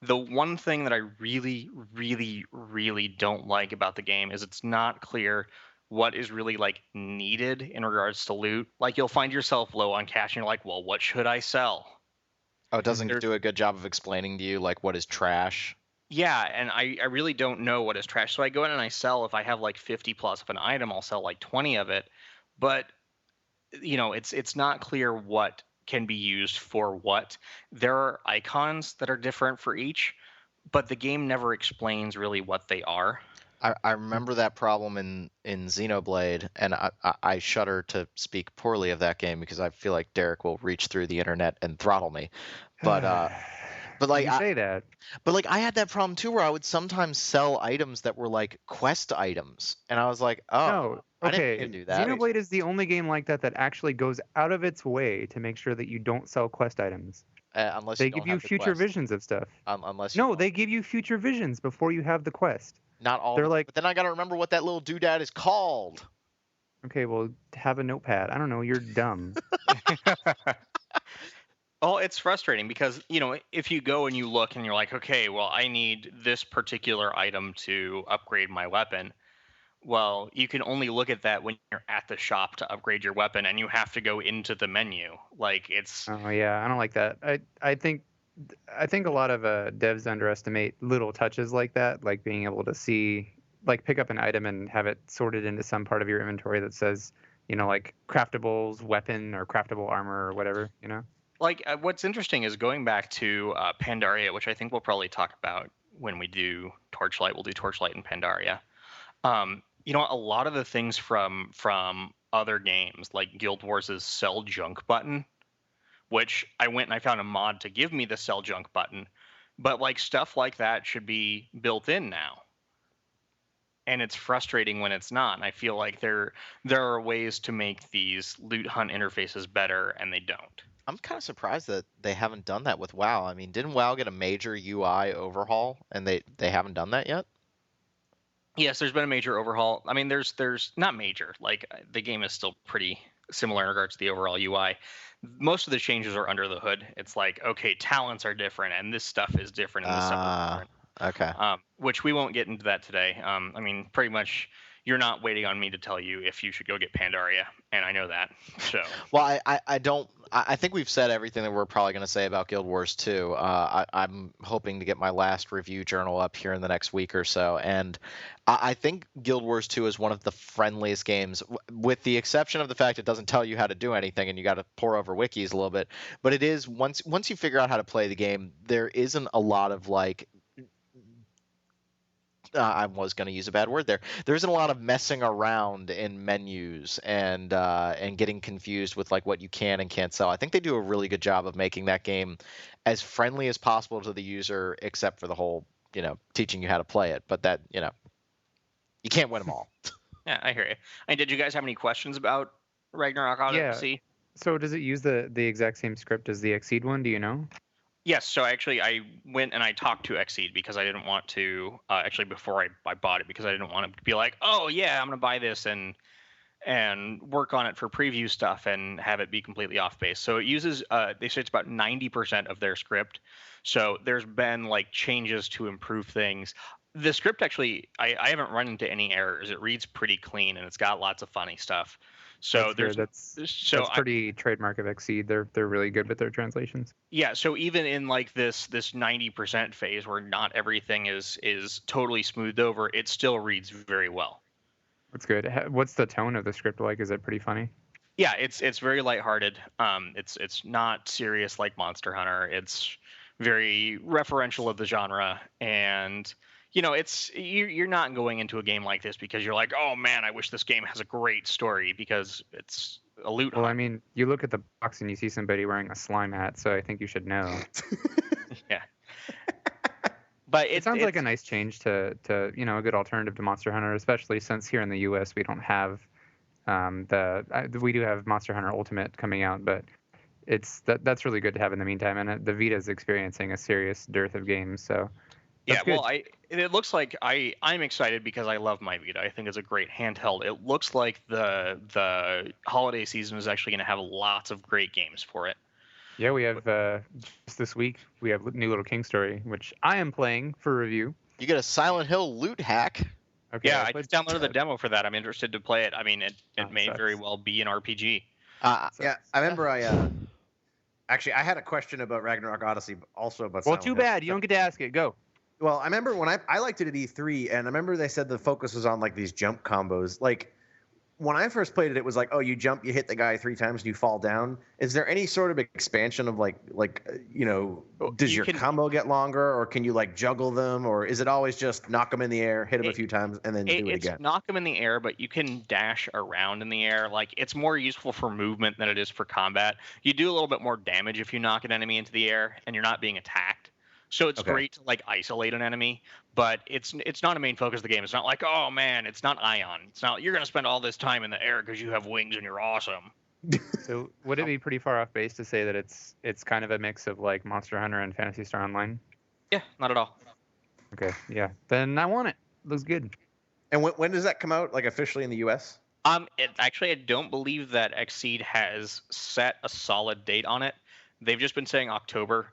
S4: The one thing that I really, really, really don't like about the game is it's not clear what is really needed in regards to loot. Like, you'll find yourself low on cash and you're like, well, what should I sell?
S1: Oh, it doesn't do a good job of explaining to you what is trash.
S4: Yeah, and I really don't know what is trash. So I go in and I sell, if I have 50 plus of an item, I'll sell 20 of it. But it's not clear what can be used for what. There are icons that are different for each, but the game never explains really what they are.
S1: I remember that problem in Xenoblade, and I shudder to speak poorly of that game because I feel like Derek will reach through the internet and throttle me. But
S3: you say that.
S1: But I had that problem too, where I would sometimes sell items that were quest items, and I was like, oh,
S3: no, okay.
S1: I didn't mean to do that.
S3: Xenoblade is the only game like that actually goes out of its way to make sure that you don't sell quest items.
S1: Unless
S3: they give you future visions of stuff. They give you future visions before you have the quest.
S1: Not all. They're but then I got to remember what that little doodad is called.
S3: Okay, well, have a notepad. I don't know. You're dumb.
S4: Oh, it's frustrating because, if you go and you look and you're like, okay, well, I need this particular item to upgrade my weapon. Well, you can only look at that when you're at the shop to upgrade your weapon, and you have to go into the menu. It's.
S3: Oh yeah, I don't like that. I think a lot of devs underestimate little touches like that, like being able to see, pick up an item and have it sorted into some part of your inventory that says, craftables, weapon, or craftable armor, or whatever,
S4: What's interesting is going back to Pandaria, which I think we'll probably talk about when we do Torchlight. We'll do Torchlight and Pandaria. A lot of the things from other games, like Guild Wars' sell junk button, which I went and I found a mod to give me the sell junk button. But like stuff like that should be built in now. And it's frustrating when it's not. And I feel like there are ways to make these loot hunt interfaces better, and they don't.
S1: I'm kind of surprised that they haven't done that with WoW. I mean, didn't WoW get a major UI overhaul, and they haven't done that yet?
S4: Yes, there's been a major overhaul. I mean, there's not major. Like the game is still pretty similar in regards to the overall UI. Most of the changes are under the hood. It's like, okay, talents are different, and this stuff is different, and this stuff is different.
S1: Okay.
S4: Which we won't get into that today. I mean, pretty much, you're not waiting on me to tell you if you should go get Pandaria, and I know that. So.
S1: Well, I don't. I think we've said everything that we're probably going to say about Guild Wars 2. I'm hoping to get my last review journal up here in the next week or so, and I think Guild Wars 2 is one of the friendliest games, with the exception of the fact it doesn't tell you how to do anything, and you got to pore over wikis a little bit. But it is once you figure out how to play the game, there isn't a lot of like. I was going to use a bad word there. There isn't a lot of messing around in menus and getting confused with like what you can and can't sell. I think they do a really good job of making that game as friendly as possible to the user, except for the whole, teaching you how to play it. But that, you can't win them all.
S4: Yeah, I hear you. And did you guys have any questions about Ragnarok Odyssey?
S3: Yeah. So does it use the exact same script as the Exceed one? Do you know?
S4: Yes, so actually I went and I talked to Exceed because I didn't want to, actually before I bought it, because I didn't want to be like, oh yeah, I'm going to buy this and work on it for preview stuff and have it be completely off base. So it uses, they say it's about 90% of their script. So there's been like changes to improve things. The script actually, I haven't run into any errors. It reads pretty clean and it's got lots of funny stuff. So
S3: that's pretty trademark of Exceed. They're really good with their translations.
S4: Yeah, so even in like this 90% phase where not everything is totally smoothed over, it still reads very well.
S3: That's good. What's the tone of the script like? Is it pretty funny?
S4: Yeah, it's very lighthearted. It's not serious like Monster Hunter. It's very referential of the genre, and it's you're not going into a game like this because you're like, oh man, I wish this game has a great story, because it's a loot hunt.
S3: Well, I mean, you look at the box and you see somebody wearing a slime hat, so I think you should know.
S4: Yeah. But
S3: it sounds like a nice change to a good alternative to Monster Hunter, especially since here in the U.S. we don't have we do have Monster Hunter Ultimate coming out, but that's really good to have in the meantime. And the Vita is experiencing a serious dearth of games, so.
S4: Yeah, well, it looks like I'm excited because I love my Vita. I think it's a great handheld. It looks like the holiday season is actually going to have lots of great games for it.
S3: Yeah, we have just this week we have New Little King Story, which I am playing for review.
S1: You get a Silent Hill loot hack.
S3: Okay.
S4: Yeah, I just downloaded the demo for that. I'm interested to play it. I mean, it may very well be an RPG.
S2: Yeah, I remember actually I had a question about Ragnarok Odyssey, also about.
S3: Well, too bad you don't get to ask it. Go.
S2: Well, I remember when I liked it at E3, and I remember they said the focus was on like these jump combos. Like when I first played it, it was like, oh, you jump, you hit the guy 3 times, and you fall down. Is there any sort of expansion of does your combo get longer, or can you like juggle them, or is it always just knock them in the air, hit them a few times, and then do it again?
S4: It's knock them in the air, but you can dash around in the air. Like it's more useful for movement than it is for combat. You do a little bit more damage if you knock an enemy into the air and you're not being attacked. So it's great to like isolate an enemy, but it's not a main focus of the game. It's not like, oh man, it's not Ion. It's not you're gonna spend all this time in the air because you have wings and you're awesome.
S3: So would it be pretty far off base to say that it's kind of a mix of like Monster Hunter and Phantasy Star Online?
S4: Yeah, not at all.
S3: Okay, yeah, then I want it. Looks good.
S2: And when does that come out, like officially in the U.S.?
S4: Actually, I don't believe that Exceed has set a solid date on it. They've just been saying October.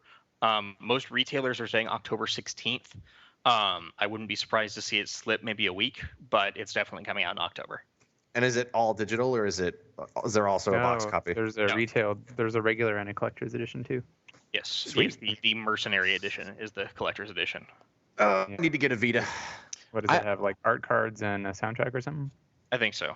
S4: Most retailers are saying October 16th. I wouldn't be surprised to see it slip maybe a week, but it's definitely coming out in October.
S2: And is it all digital, or is there also a box copy?
S3: There's a regular and a collector's edition too.
S4: Yes,
S2: Sweet.
S4: The Mercenary edition is the collector's edition.
S2: I need to get a Vita.
S3: What does it have, like art cards and a soundtrack or something?
S4: I think so.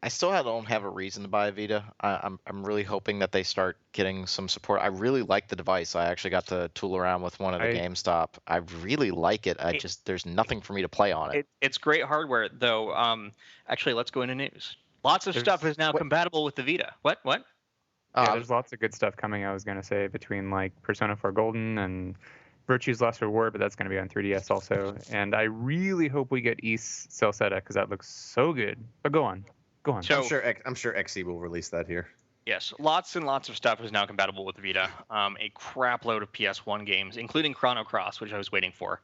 S1: I still don't have a reason to buy a Vita. I'm really hoping that they start getting some support. I really like the device. I actually got to tool around with one at a GameStop. I really like it. There's nothing for me to play on it.
S4: It's great hardware, though. Actually, let's go into news. Lots of stuff is now compatible with the Vita. What?
S3: Yeah, there's lots of good stuff coming. I was gonna say between like Persona 4 Golden and Virtue's Last Reward, but that's gonna be on 3DS also. And I really hope we get Ys Celceta because that looks so good. But go on.
S4: So,
S2: I'm sure XE will release that here.
S4: yes, lots and lots of stuff is now compatible with Vita. A crap load of PS1 games, including Chrono Cross, which I was waiting for,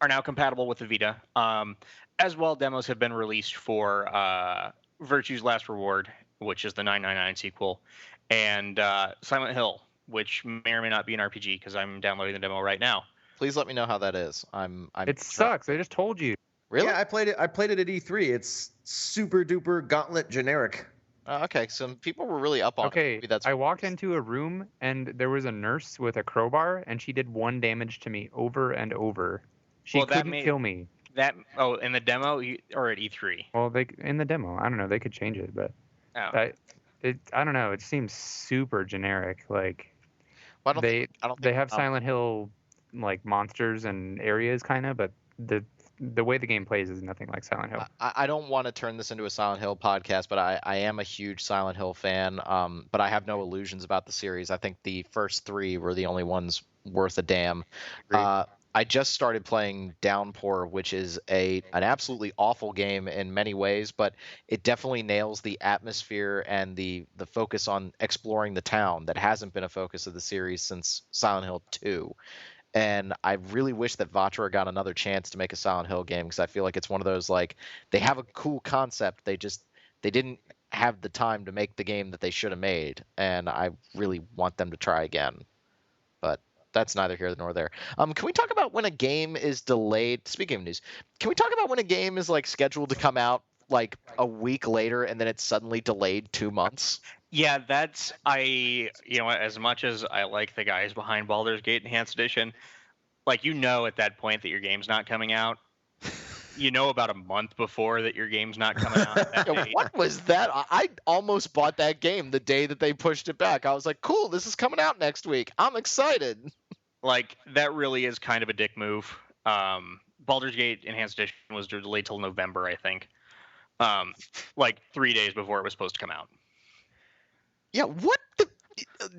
S4: are now compatible with the Vita. As well, demos have been released for Virtue's Last Reward, which is the 999 sequel, and Silent Hill, which may or may not be an RPG because I'm downloading the demo right now.
S1: Please let me know how that is.
S3: It sucks. I just told you.
S1: Really?
S2: Yeah, I played it at E3. It's super duper Gauntlet generic.
S1: Okay, some people were really up on it.
S3: Okay,
S1: Maybe that's
S3: I walked into a room and there was a nurse with a crowbar and she did 1 damage to me over and over. She couldn't kill me.
S4: In the demo or at E3?
S3: Well, in the demo. I don't know. They could change it, but I don't know. It seems super generic. Like they have Silent Hill like monsters and areas kind of, but the way the game plays is nothing like Silent Hill.
S1: I don't want to turn this into a Silent Hill podcast, but I am a huge Silent Hill fan. But I have no illusions about the series. I think the first 3 were the only ones worth a damn. I just started playing Downpour, which is an absolutely awful game in many ways, but it definitely nails the atmosphere and the focus on exploring the town that hasn't been a focus of the series since Silent Hill 2. And I really wish that Vatra got another chance to make a Silent Hill game because I feel like it's one of those, like, they have a cool concept. They didn't have the time to make the game that they should have made. And I really want them to try again. But that's neither here nor there. Can we talk about when a game is delayed? Speaking of news, can we talk about when a game is like scheduled to come out like a week later and then it's suddenly delayed 2 months?
S4: Yeah, as much as I like the guys behind Baldur's Gate Enhanced Edition, like, at that point that your game's not coming out. About a month before that your game's not coming out.
S1: What was that? I almost bought that game the day that they pushed it back. I was like, cool, this is coming out next week. I'm excited.
S4: Like, that really is kind of a dick move. Baldur's Gate Enhanced Edition was delayed till November, I think. Like 3 days before it was supposed to come out.
S1: Yeah, what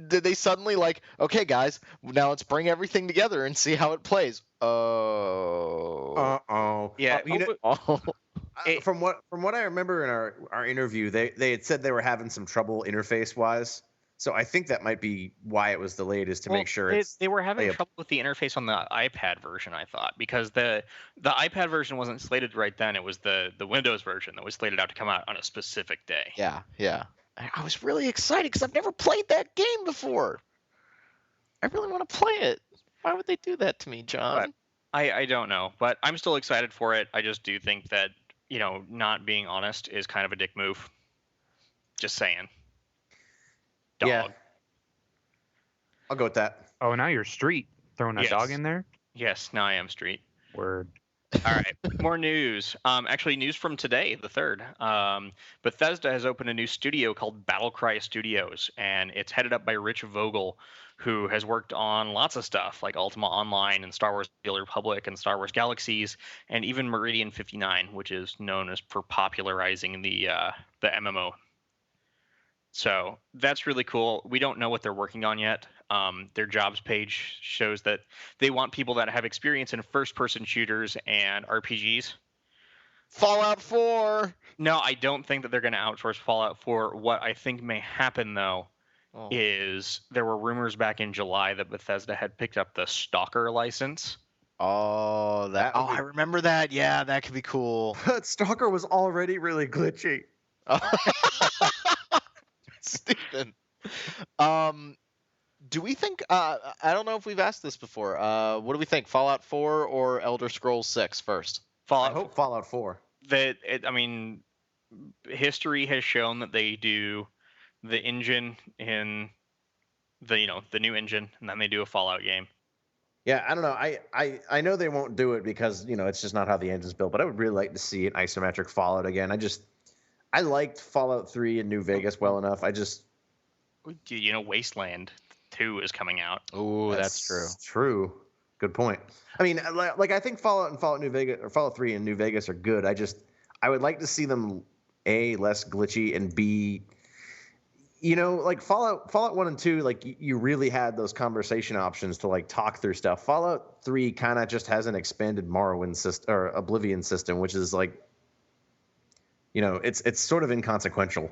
S1: did they suddenly like, okay, guys, now let's bring everything together and see how it plays.
S2: Oh.
S4: Yeah.
S2: From what I remember in our interview, they had said they were having some trouble interface wise. So I think that might be why it was delayed, is to make sure
S4: they were having trouble with the interface on the iPad version, I thought, because the iPad version wasn't slated right then. It was the Windows version that was slated out to come out on a specific day.
S1: Yeah. I was really excited because I've never played that game before. I really want to play it. Why would they do that to me, John?
S4: I don't know, but I'm still excited for it. I just do think that, not being honest is kind of a dick move. Just saying. Dog.
S2: Yeah. I'll go with that.
S3: Oh, now you're Street. Throwing a dog in there?
S4: Yes, now I am Street.
S3: Word.
S4: All right, more news. Actually, news from today, the 3rd. Bethesda has opened a new studio called Battlecry Studios, and it's headed up by Rich Vogel, who has worked on lots of stuff like Ultima Online and Star Wars: The Old Republic and Star Wars Galaxies, and even Meridian 59, which is known as for popularizing the MMO. So that's really cool. We don't know what they're working on yet. Their jobs page shows that they want people that have experience in first-person shooters and RPGs.
S1: Fallout 4!
S4: No, I don't think that they're going to outsource Fallout 4. What I think may happen, though, is there were rumors back in July that Bethesda had picked up the Stalker license.
S1: I remember that. Yeah, that could be cool.
S2: But Stalker was already really glitchy.
S1: Stephen. Do we think I don't know if we've asked this before. What do we think? Fallout 4 or Elder Scrolls 6 first?
S2: I hope Fallout 4.
S4: History has shown that they do the engine in the new engine, and then they do a Fallout game.
S2: Yeah, I don't know. I know they won't do it because, it's just not how the engine's built, but I would really like to see an isometric Fallout again. I liked Fallout 3 in New Vegas well enough.
S4: Wasteland 2 is coming out.
S1: Oh, that's true.
S2: True. Good point. I mean, like, I think Fallout and Fallout New Vegas, or Fallout 3 and New Vegas are good. I would like to see them, A, less glitchy, and B, You know, like Fallout 1 and 2, like you really had those conversation options to like talk through stuff. Fallout 3 kind of just has an expanded Morrowind system or Oblivion system, which is like, you know, it's sort of inconsequential.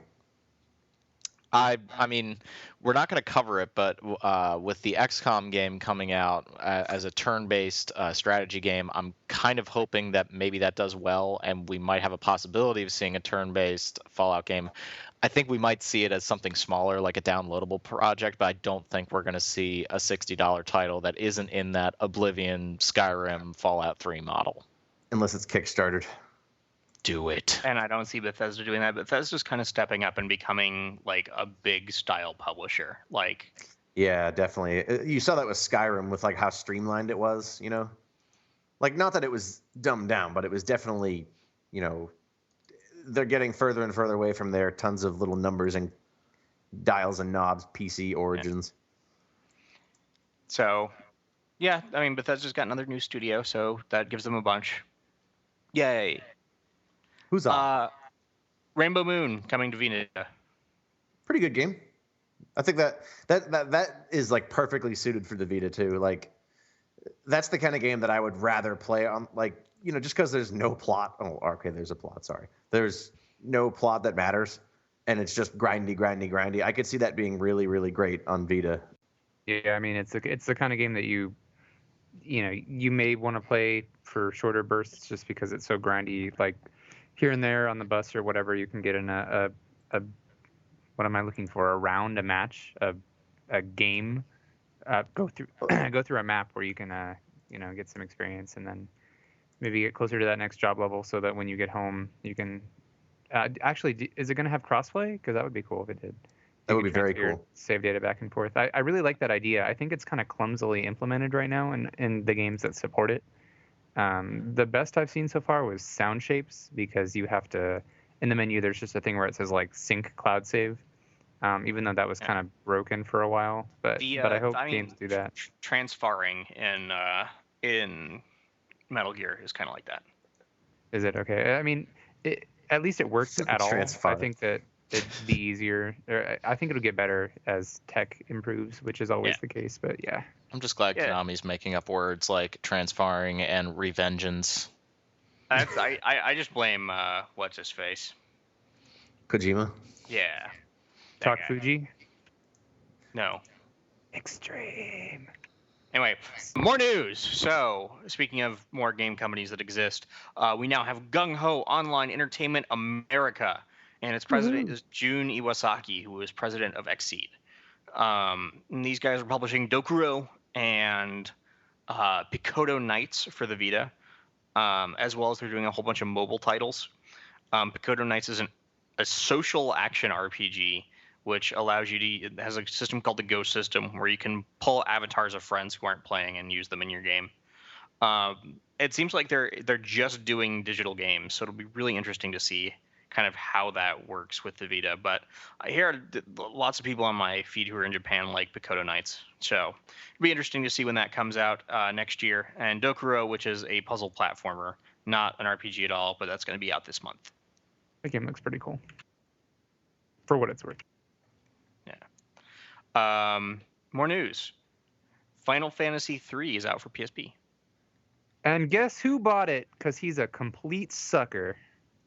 S1: I mean, we're not going to cover it, but with the XCOM game coming out as a turn-based strategy game, I'm kind of hoping that maybe that does well, and we might have a possibility of seeing a turn-based Fallout game. I think we might see it as something smaller, like a downloadable project, but I don't think we're going to see a $60 title that isn't in that Oblivion, Skyrim, Fallout 3 model.
S2: Unless it's Kickstarted.
S1: Do it.
S4: And I don't see Bethesda doing that. Bethesda's kind of stepping up and becoming like a big style publisher. Like,
S2: yeah, definitely. You saw that with Skyrim, with like how streamlined it was. You know, like not that it was dumbed down, but it was definitely, you know, they're getting further and further away from their tons of little numbers and dials and knobs PC origins.
S4: So, yeah, I mean, Bethesda's got another new studio, so that gives them a bunch. Yay.
S2: Who's on?
S4: Rainbow Moon coming to Vita.
S2: Pretty good game. I think that is like perfectly suited for the Vita too. Like that's the kind of game that I would rather play on, like, you know, just because there's no plot. Oh, okay, there's a plot. Sorry, there's no plot that matters, and it's just grindy. I could see that being really, really great on Vita.
S3: Yeah, I mean, it's the kind of game that you know, you may want to play for shorter bursts just because it's so grindy. Like here and there on the bus or whatever, you can get in a what am I looking for? A match, a game. Go through a map where you can you know, get some experience and then maybe get closer to that next job level so that when you get home you can actually, is it going to have crossplay? Because that would be cool if it did.
S2: That would be very cool.
S3: Save data back and forth. I really like that idea. I think it's kind of clumsily implemented right now in the games that support it. The best I've seen so far was Sound Shapes, because you have to, in the menu, there's just a thing where it says like sync cloud save, even though that was kind of broken for a while. But I hope games do that.
S4: Transferring in Metal Gear is kind of like that.
S3: Is it okay? I mean, at least it works at all. I think that it'd be easier. I think it'll get better as tech improves, which is always the case. But yeah.
S1: I'm just glad Konami's making up words like transferring and revengeance.
S4: I just blame what's his face,
S2: Kojima.
S4: Yeah.
S3: Talk Fuji.
S4: No.
S3: Extreme.
S4: Anyway, more news. So, speaking of more game companies that exist, we now have Gung Ho Online Entertainment America, and its president is Jun Iwasaki, who is president of Xseed. And these guys are publishing Dokuro and Picotto Knights for the Vita, as well as they're doing a whole bunch of mobile titles. Picotto Knights is a social action RPG, which allows you to, it has a system called the Ghost system, where you can pull avatars of friends who aren't playing and use them in your game. It seems like they're just doing digital games, so it'll be really interesting to see kind of how that works with the Vita. But I hear lots of people on my feed who are in Japan like Picotto Knights, so it'll be interesting to see when that comes out next year. And Dokuro, which is a puzzle platformer, not an RPG at all, but that's going to be out this month.
S3: The game looks pretty cool, for what it's worth.
S4: Yeah. More news. Final Fantasy III is out for PSP.
S3: And guess who bought it? Because he's a complete sucker.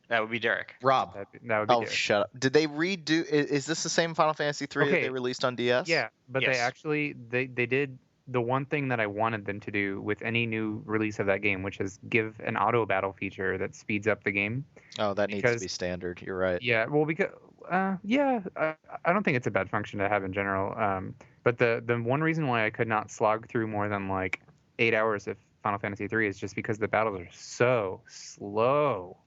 S4: That would be Derek.
S1: Rob.
S3: That would be
S1: Oh,
S3: Derek.
S1: shut up. Did they redo... Is this the same Final Fantasy III that they released on DS?
S3: Yeah, but
S4: Yes.
S3: they actually... They did the one thing that I wanted them to do with any new release of that game, which is give an auto battle feature that speeds up the game.
S1: Oh, that needs to be standard. You're right.
S3: Yeah, well, because... I don't think it's a bad function to have in general. But the one reason why I could not slog through more than like 8 hours of Final Fantasy III is just because the battles are so slow.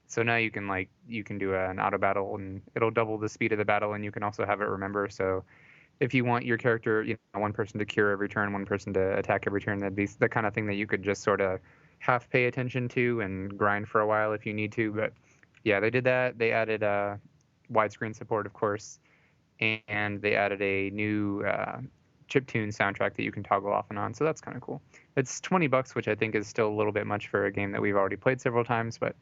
S3: So now you can do an auto battle and it'll double the speed of the battle, and you can also have it remember. So if you want your character, one person to cure every turn, one person to attack every turn, that'd be the kind of thing that you could just sort of half pay attention to and grind for a while if you need to. But yeah, they did that. They added widescreen support, of course, and they added a new chiptune soundtrack that you can toggle off and on. So that's kind of cool. It's $20, which I think is still a little bit much for a game that we've already played several times, but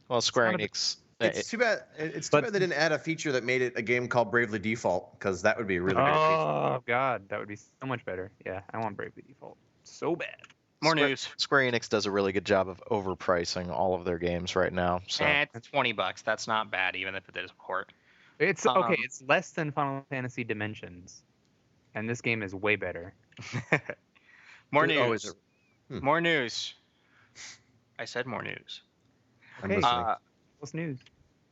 S1: Well, Square Enix
S2: It's too bad. It's too bad they didn't add a feature that made it a game called Bravely Default, because that would be a really great feature.
S3: Oh God, that would be so much better. Yeah, I want Bravely Default so bad.
S4: More news.
S1: Square Enix does a really good job of overpricing all of their games right now. So
S4: It's $20. That's not bad, even if it is a port.
S3: It's okay. It's less than Final Fantasy Dimensions, and this game is way better.
S4: More news.
S2: Oh, is it?
S4: More news. I said more news.
S2: I'm
S3: Okay.
S2: listening.
S3: What's news?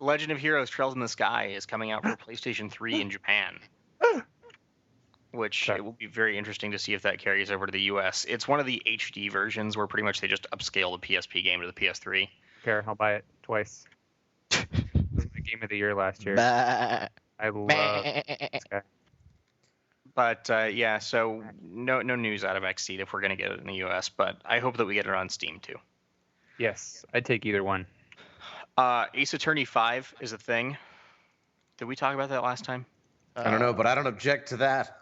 S4: Legend of Heroes: Trails in the Sky is coming out for PlayStation 3 in Japan, which
S3: Okay.
S4: it will be very interesting to see if that carries over to the US. It's one of the HD versions where pretty much they just upscale the PSP game to the PS3.
S3: Care, I'll buy it twice. This was my game of the year last year.
S1: Bah.
S3: I love this guy.
S4: But yeah, so no news out of Xseed if we're gonna get it in the US, but I hope that we get it on Steam too.
S3: Yes, I'd take either one.
S4: Ace Attorney 5 is a thing. Did we talk about that last time?
S2: I don't know, but I don't object to that.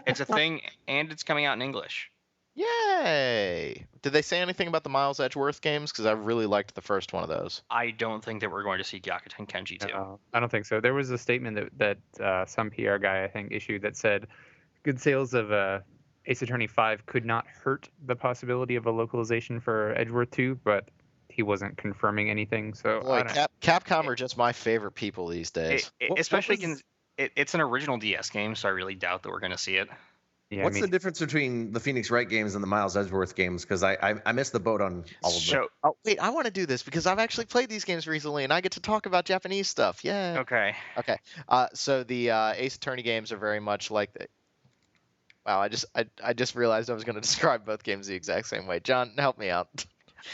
S4: It's a thing, and it's coming out in English.
S1: Yay! Did they say anything about the Miles Edgeworth games? Because I really liked the first one of those.
S4: I don't think that we're going to see Gyakuten Kenji 2.
S3: No, I don't think so. There was a statement that some PR guy I think issued that said good sales of Ace Attorney 5 could not hurt the possibility of a localization for Edgeworth 2, but he wasn't confirming anything. So
S1: Boy,
S3: I don't-
S1: Capcom are just my favorite people these days.
S4: Especially
S2: was-
S4: it's an original DS game, so I really doubt that we're going to see it.
S3: yeah,
S2: What's
S3: I
S2: the
S3: mean,
S2: difference between the Phoenix Wright games and the Miles Edgeworth games? Because I missed the boat on all of them.
S4: So
S1: Oh, wait, I want to do this because I've actually played these games recently and I get to talk about Japanese stuff. Yeah.
S4: okay,
S1: Okay. So the Ace Attorney games are very much like the. Wow, I just realized I was going to describe both games the exact same way. John, help me out.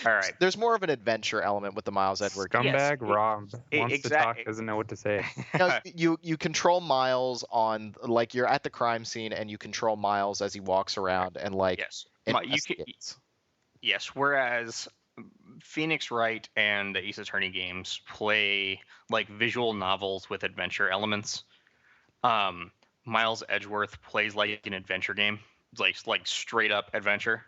S4: all right.
S1: There's more of an adventure element with the Miles Edgeworth games.
S3: scumbag
S4: Yes,
S3: Rob wants to talk,
S4: exactly.
S3: doesn't know what to say.
S1: No, you control Miles on like you're at the crime scene and you control Miles as he walks around and like
S4: Yes, you can,
S1: investigates.
S4: yes. Whereas Phoenix Wright and the Ace Attorney games play like visual novels with adventure elements. Miles Edgeworth plays like an adventure game, like straight up adventure.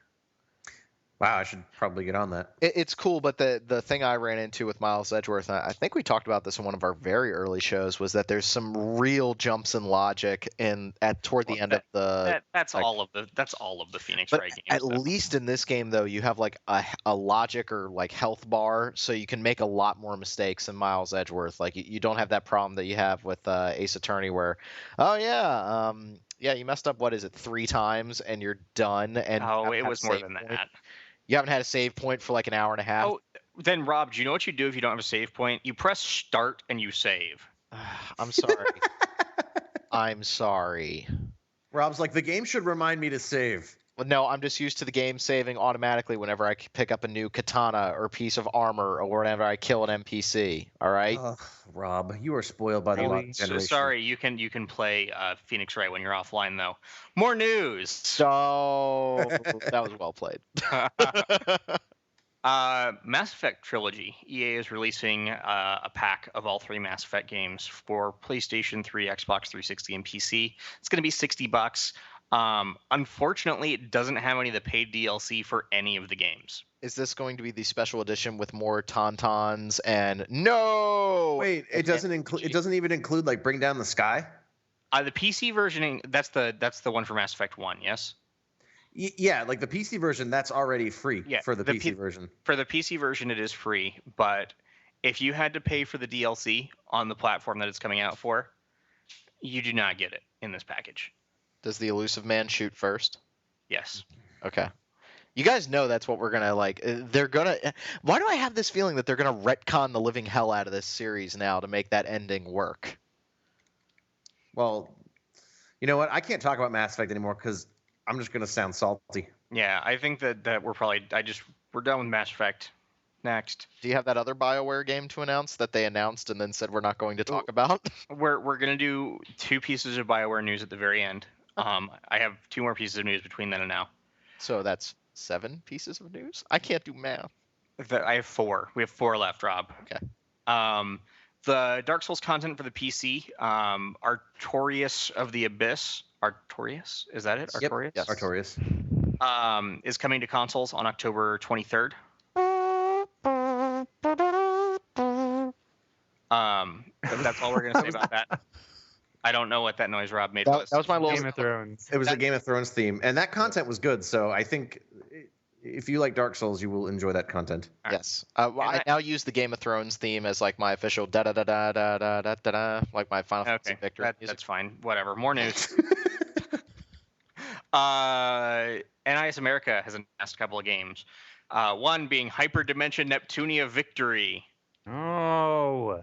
S2: Wow, I should probably get on that.
S1: It's cool, but the thing I ran into with Miles Edgeworth, and I think we talked about this in one of our very early shows, was that there's some real jumps in logic toward the end of the.
S4: That's
S1: like-
S4: all of the Phoenix
S1: But
S4: Wright games.
S1: at
S4: though.
S1: least in this game, though, you have like a logic or like health bar, so you can make a lot more mistakes than Miles Edgeworth. Like you don't have that problem that you have with Ace Attorney, where, oh yeah, yeah, you messed up. What is it, 3 times and you're done? And you
S4: Oh,
S1: haven't
S4: it
S1: had a
S4: was more
S1: save
S4: than
S1: point.
S4: that.
S1: You haven't had a save point for like an hour and a half.
S4: Oh, then Rob, do you know what you do if you don't have a save point? You press start and you save.
S1: I'm sorry. I'm sorry.
S2: Rob's like, the game should remind me to save.
S1: Well, no, I'm just used to the game saving automatically whenever I pick up a new katana or piece of armor or whenever I kill an NPC. All right.
S2: Ugh, Rob, you are spoiled by the
S3: Really?
S2: last
S4: So,
S2: generation.
S4: sorry, you can play Phoenix Wright when you're offline though. More news.
S1: So that was well played.
S4: Mass Effect Trilogy. EA is releasing a pack of all 3 Mass Effect games for PlayStation 3, Xbox 360, and PC. It's going to be $60. Unfortunately, it doesn't have any of the paid DLC for any of the games.
S1: Is this going to be the special edition with more tauntauns and no?
S2: Wait, it doesn't include. It doesn't even include like Bring Down the Sky.
S4: The PC version, that's the one for Mass Effect 1, yes?
S2: Yeah, like the PC version, that's already free
S4: Yeah,
S2: for the
S4: the
S2: PC version.
S4: For the PC version, it is free, but if you had to pay for the DLC on the platform that it's coming out for, you do not get it in this package.
S1: Does the elusive man shoot first?
S4: Yes.
S1: Okay. You guys know that's what we're gonna like. They're gonna. Why do I have this feeling that they're gonna retcon the living hell out of this series now to make that ending work?
S2: Well, you know what? I can't talk about Mass Effect anymore because I'm just gonna sound salty.
S4: Yeah, I think that we're probably we're done with Mass Effect. Next,
S1: Do you have that other BioWare game to announce that they announced and then said we're not going to talk about?
S4: we're gonna do 2 pieces of BioWare news at the very end. I have 2 more pieces of news between then and now.
S1: So that's 7 pieces of news. I can't do math.
S4: I have 4. We have 4 left, Rob.
S1: Okay.
S4: The Dark Souls content for the PC, Artorias of the Abyss. Artorias? Is that it?
S2: Yep.
S4: Artorias?
S1: Yes.
S2: Artorias.
S4: Is coming to consoles on October 23rd. But that's all we're gonna say about that. I don't know what that noise Rob made.
S1: That was my little
S3: Game of Thrones.
S2: It was a Game of Thrones theme, and that content was good. So I think if you like Dark Souls, you will enjoy that content.
S1: Yes. I now use the Game of Thrones theme as like my official da da da da da da da da da, like my Final Fantasy
S4: Okay,
S1: victory music.
S4: that's fine. Whatever. More news. NIS America has announced a couple of games. One being Hyperdimension Neptunia Victory,
S3: Oh,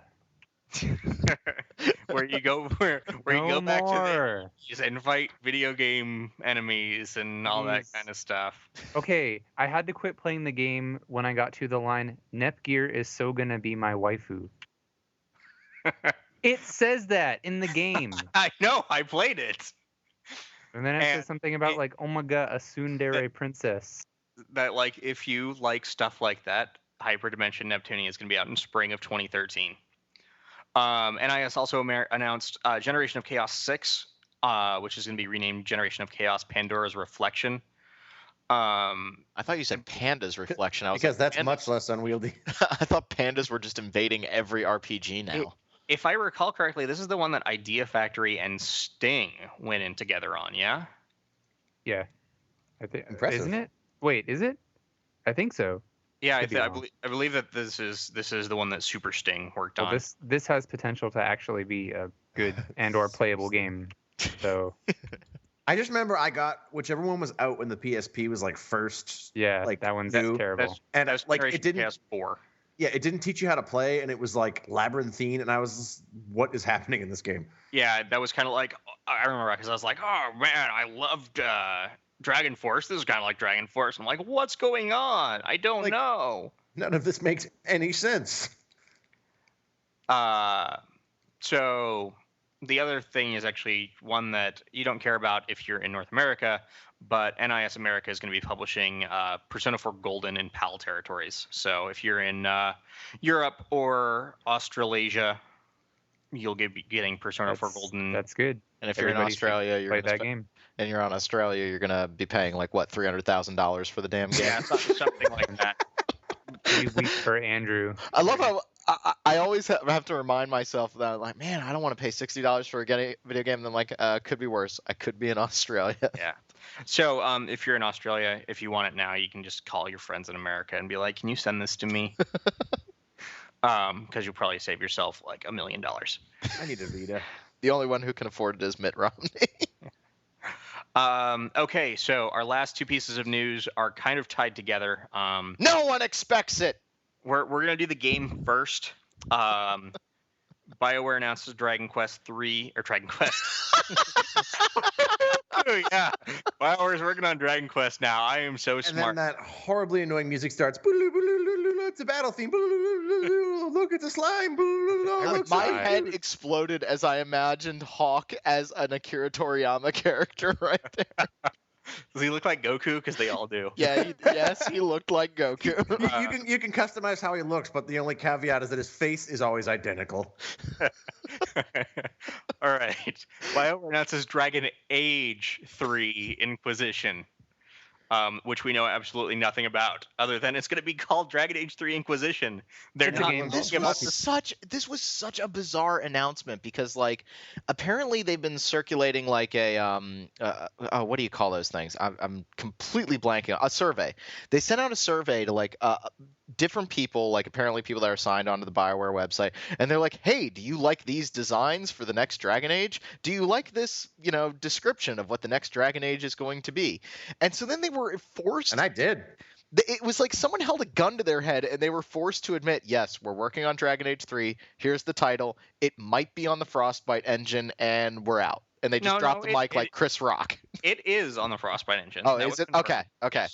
S4: where you go you
S3: no
S4: go back to the
S3: more.
S4: 80s and fight video game enemies and all that
S3: Jeez.
S4: kind of stuff.
S3: Okay, I had to quit playing the game when I got to the line, Nepgear is so gonna be my waifu. It says that in the game.
S4: I know, I played it.
S3: And then it
S4: And
S3: says something about like, Omega, a tsundere princess.
S4: That like if you like stuff like that, Hyperdimension Neptunia is going to be out in spring of 2013. NIS also announced Generation of Chaos 6, which is going to be renamed Generation of Chaos Pandora's Reflection.
S1: I thought you said Panda's Reflection. I was
S2: Because
S1: like,
S2: that's much less unwieldy.
S1: I thought pandas were just invading every RPG now.
S4: If I recall correctly, this is the one that Idea Factory and Sting went in together on, yeah?
S3: Yeah. I think
S2: Impressive.
S3: Isn't it? Wait, is it? I think so.
S4: Yeah,
S3: Could be
S4: I
S3: wrong.
S4: believe that this is the one that Super Sting worked
S3: Well,
S4: on.
S3: this has potential to actually be a good and or playable game. So
S2: I just remember I got whichever one was out when the PSP was like first,
S3: yeah,
S2: Like,
S3: that one's
S2: new-
S3: terrible.
S2: and
S4: That's
S2: like
S4: Generation
S2: it didn't.
S4: Chaos 4.
S2: Yeah, it didn't teach you how to play, and it was like labyrinthine, and I was, just, what is happening in this game?
S4: Yeah, that was kind of like I remember because I was like, oh man, I loved Dragon Force. This is kind of like Dragon Force. I'm like, what's going on? I don't
S2: Like-
S4: know.
S2: None of this makes any sense.
S4: So the other thing is actually one that you don't care about if you're in North America, but NIS America is going to be publishing Persona 4 Golden in PAL territories. So if you're in Europe or Australasia, you'll be getting Persona 4 Golden.
S3: That's good.
S1: And if you're in
S3: Everybody should
S1: Australia, you're
S3: Play
S1: gonna
S3: that game.
S1: and you're on Australia, you're gonna be paying like what $300,000 for the damn game.
S4: Yeah, something like that.
S3: We weep for Andrew.
S1: I love how I always have to remind myself that like, man, I don't want to pay $60 for a video game. And then like, could be worse. I could be in Australia.
S4: Yeah. So if you're in Australia, if you want it now, you can just call your friends in America and be like, can you send this to me? Because you'll probably save yourself like $1 million.
S2: I need a Vita.
S1: The only one who can afford it is Mitt Romney.
S4: Okay, so our last two pieces of news are kind of tied together.
S1: No one expects it.
S4: We're gonna do the game first. BioWare announces Dragon Quest 3 or Dragon Quest. Oh, yeah, BioWare's working on Dragon Quest now. I am so
S2: And
S4: smart.
S2: then that horribly annoying music starts. It's a battle theme. Look, it's a slime. Look,
S1: My
S2: slime.
S1: head exploded as I imagined Hawk as an Akira Toriyama character right there.
S4: Does he look like Goku? Because they all do.
S1: Yeah, yes, he looked like Goku.
S2: You can customize how he looks, but the only caveat is that his face is always identical.
S4: All right. BioWare announces Dragon Age 3 Inquisition, which we know absolutely nothing about, other than it's going to be called Dragon Age 3 Inquisition. They're
S3: It's a
S4: not
S3: game
S1: This
S4: talking about
S1: was such a bizarre announcement because like apparently they've been circulating like a what do you call those things? I'm completely blanking. A survey. They sent out a survey to like different people, like apparently people that are signed onto the BioWare website, and they're like, "Hey, do you like these designs for the next Dragon Age? Do you like this, description of what the next Dragon Age is going to be?" And so then they were forced.
S2: And I did.
S1: It was like someone held a gun to their head and they were forced to admit, yes, we're working on Dragon Age 3. Here's the title. It might be on the Frostbite engine and we're out. And they just dropped the mic like Chris Rock.
S4: It is on the Frostbite engine.
S1: Oh,
S4: That
S1: is
S4: was
S1: it?
S4: confirmed.
S1: Okay.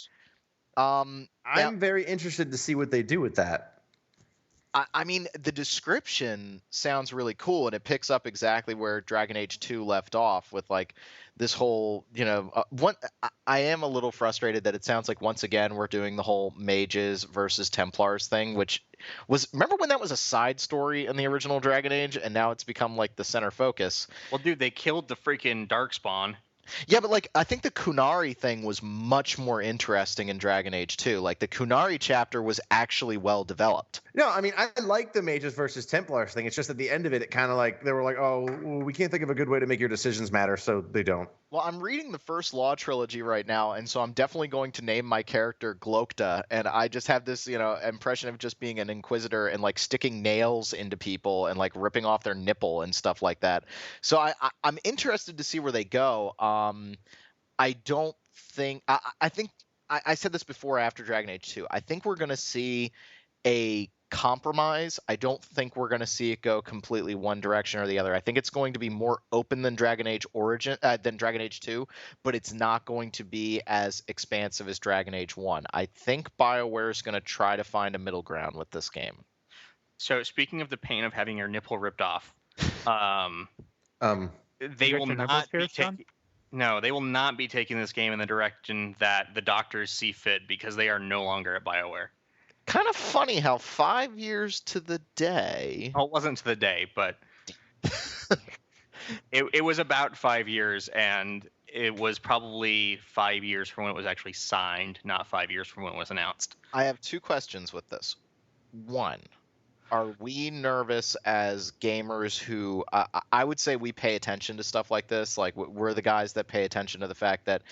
S2: I'm very interested to see what they do with that.
S1: I mean, the description sounds really cool, and it picks up exactly where Dragon Age 2 left off with like this whole, I am a little frustrated that it sounds like once again we're doing the whole mages versus Templars thing, which remember when that was a side story in the original Dragon Age, and now it's become like the center focus.
S4: Well, dude, they killed the freaking Darkspawn.
S1: Yeah, but like I think the Kunari thing was much more interesting in Dragon Age 2. Like the Kunari chapter was actually well developed.
S2: No, I mean, I like the mages versus Templars thing. It's just at the end of it, it kind of like they were like, oh, well, we can't think of a good way to make your decisions matter, so they don't.
S1: Well, I'm reading the first Law trilogy right now, and so I'm definitely going to name my character Glokta, and I just have this, impression of just being an inquisitor and like sticking nails into people and like ripping off their nipple and stuff like that. So I'm interested to see where they go. I don't think I think I said this before after Dragon Age 2. I think we're going to see a compromise. I don't think we're going to see it go completely one direction or the other. I think it's going to be more open than Dragon Age than Dragon Age 2, but it's not going to be as expansive as Dragon Age 1. I think BioWare is going to try to find a middle ground with this game.
S4: So speaking of the pain of having your nipple ripped off, they will not be taking. No, they will not be taking this game in the direction that the doctors see fit because they are no longer at BioWare.
S1: Kind of funny how 5 years to the day.
S4: Oh, it wasn't to the day, but it was about 5 years, and it was probably 5 years from when it was actually signed, not 5 years from when it was announced.
S1: I have two questions with this. One, are we nervous as gamers who I would say we pay attention to stuff like this? Like we're the guys that pay attention to the fact that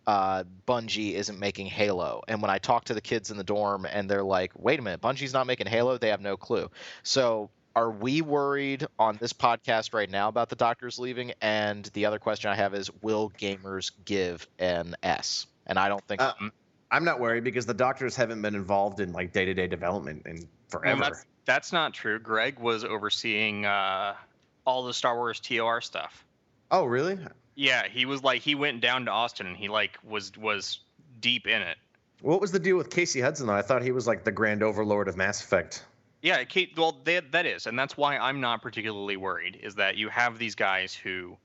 S1: Bungie isn't making Halo. And when I talk to the kids in the dorm and they're like, wait a minute, Bungie's not making Halo, they have no clue. So are we worried on this podcast right now about the doctors leaving? And the other question I have is, will gamers give an S? And I don't think
S2: I'm not worried because the doctors haven't been involved in like day-to-day development in forever.
S4: Well, that's not true. Greg was overseeing all the Star Wars TOR stuff.
S2: Oh, really?
S4: Yeah, he went down to Austin and he was deep in it.
S2: What was the deal with Casey Hudson though? I thought he was like the grand overlord of Mass Effect.
S4: Yeah, that is, and that's why I'm not particularly worried. Is that you have these guys who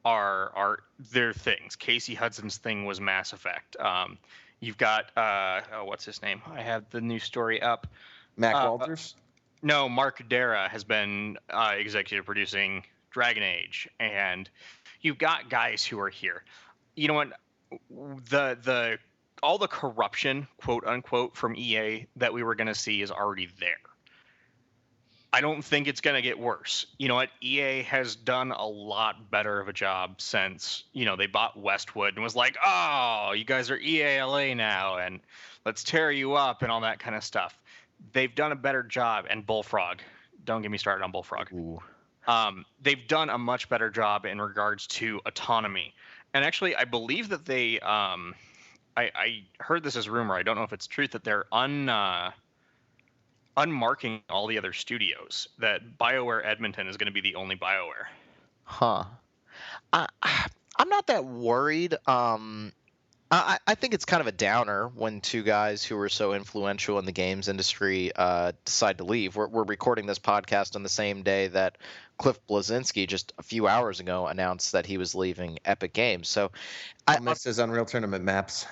S4: are their things. Casey Hudson's thing was Mass Effect. You've got what's his name? I have the new story up.
S2: Mac Walters.
S4: No, Mark Dara has been executive producing Dragon Age, and you've got guys who are here. You know what? The all the corruption, quote unquote, from EA that we were going to see is already there. I don't think it's going to get worse. You know what? EA has done a lot better of a job since, they bought Westwood and was like, oh, you guys are EA LA now, and let's tear you up and all that kind of stuff. They've done a better job, and Bullfrog. Don't get me started on Bullfrog.
S1: Ooh.
S4: They've done a much better job in regards to autonomy. And actually, I believe that they I heard this as rumor. I don't know if it's truth that they're unmarking all the other studios. That BioWare Edmonton is going to be the only BioWare.
S1: Huh. I'm not that worried. I think it's kind of a downer when two guys who were so influential in the games industry decide to leave. We're recording this podcast on the same day that Cliff Bleszinski just a few hours ago announced that he was leaving Epic Games. So
S2: I miss his Unreal Tournament maps.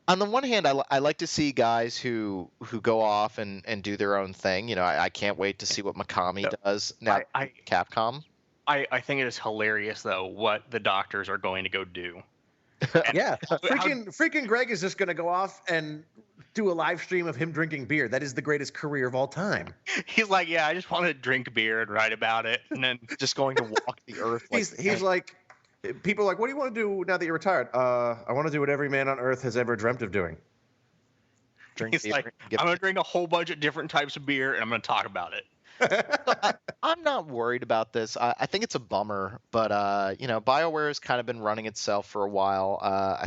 S1: On the one hand, I like to see guys who go off and do their own thing. I can't wait to see what Mikami does now. Capcom.
S4: I think it is hilarious though what the doctors are going to go do.
S2: Yeah, freaking Greg is just going to go off and do a live stream of him drinking beer. That is the greatest career of all time.
S4: He's like, yeah, I just want to drink beer and write about it, and then
S1: just going to walk the earth.
S2: He's like, people are like, what do you want to do now that you're retired? I want to do what every man on earth has ever dreamt of doing.
S4: He's like, I'm going to drink a whole bunch of different types of beer, and I'm going to talk about it.
S1: I'm not worried about this. I think it's a bummer, but BioWare has kind of been running itself for a while. I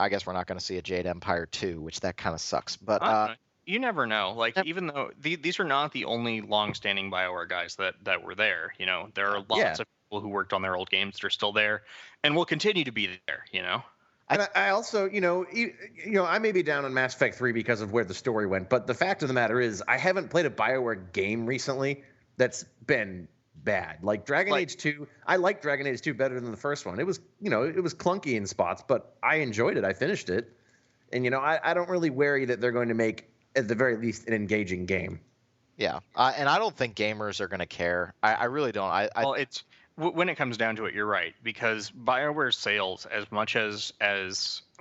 S1: guess we're not going to see a Jade Empire 2, which that kind of sucks. But
S4: you never know. Like, even though these are not the only long-standing BioWare guys that were there. There are lots of people who worked on their old games that are still there, and will continue to be there.
S2: And I also, I may be down on Mass Effect 3 because of where the story went, but the fact of the matter is I haven't played a BioWare game recently that's been bad. Like Dragon Age 2, I like Dragon Age 2 better than the first one. It was, it was clunky in spots, but I enjoyed it. I finished it. And, I don't really worry that they're going to make, at the very least, an engaging game.
S1: Yeah. And I don't think gamers are going to care. I really don't.
S4: When it comes down to it, you're right, because BioWare sales, as much as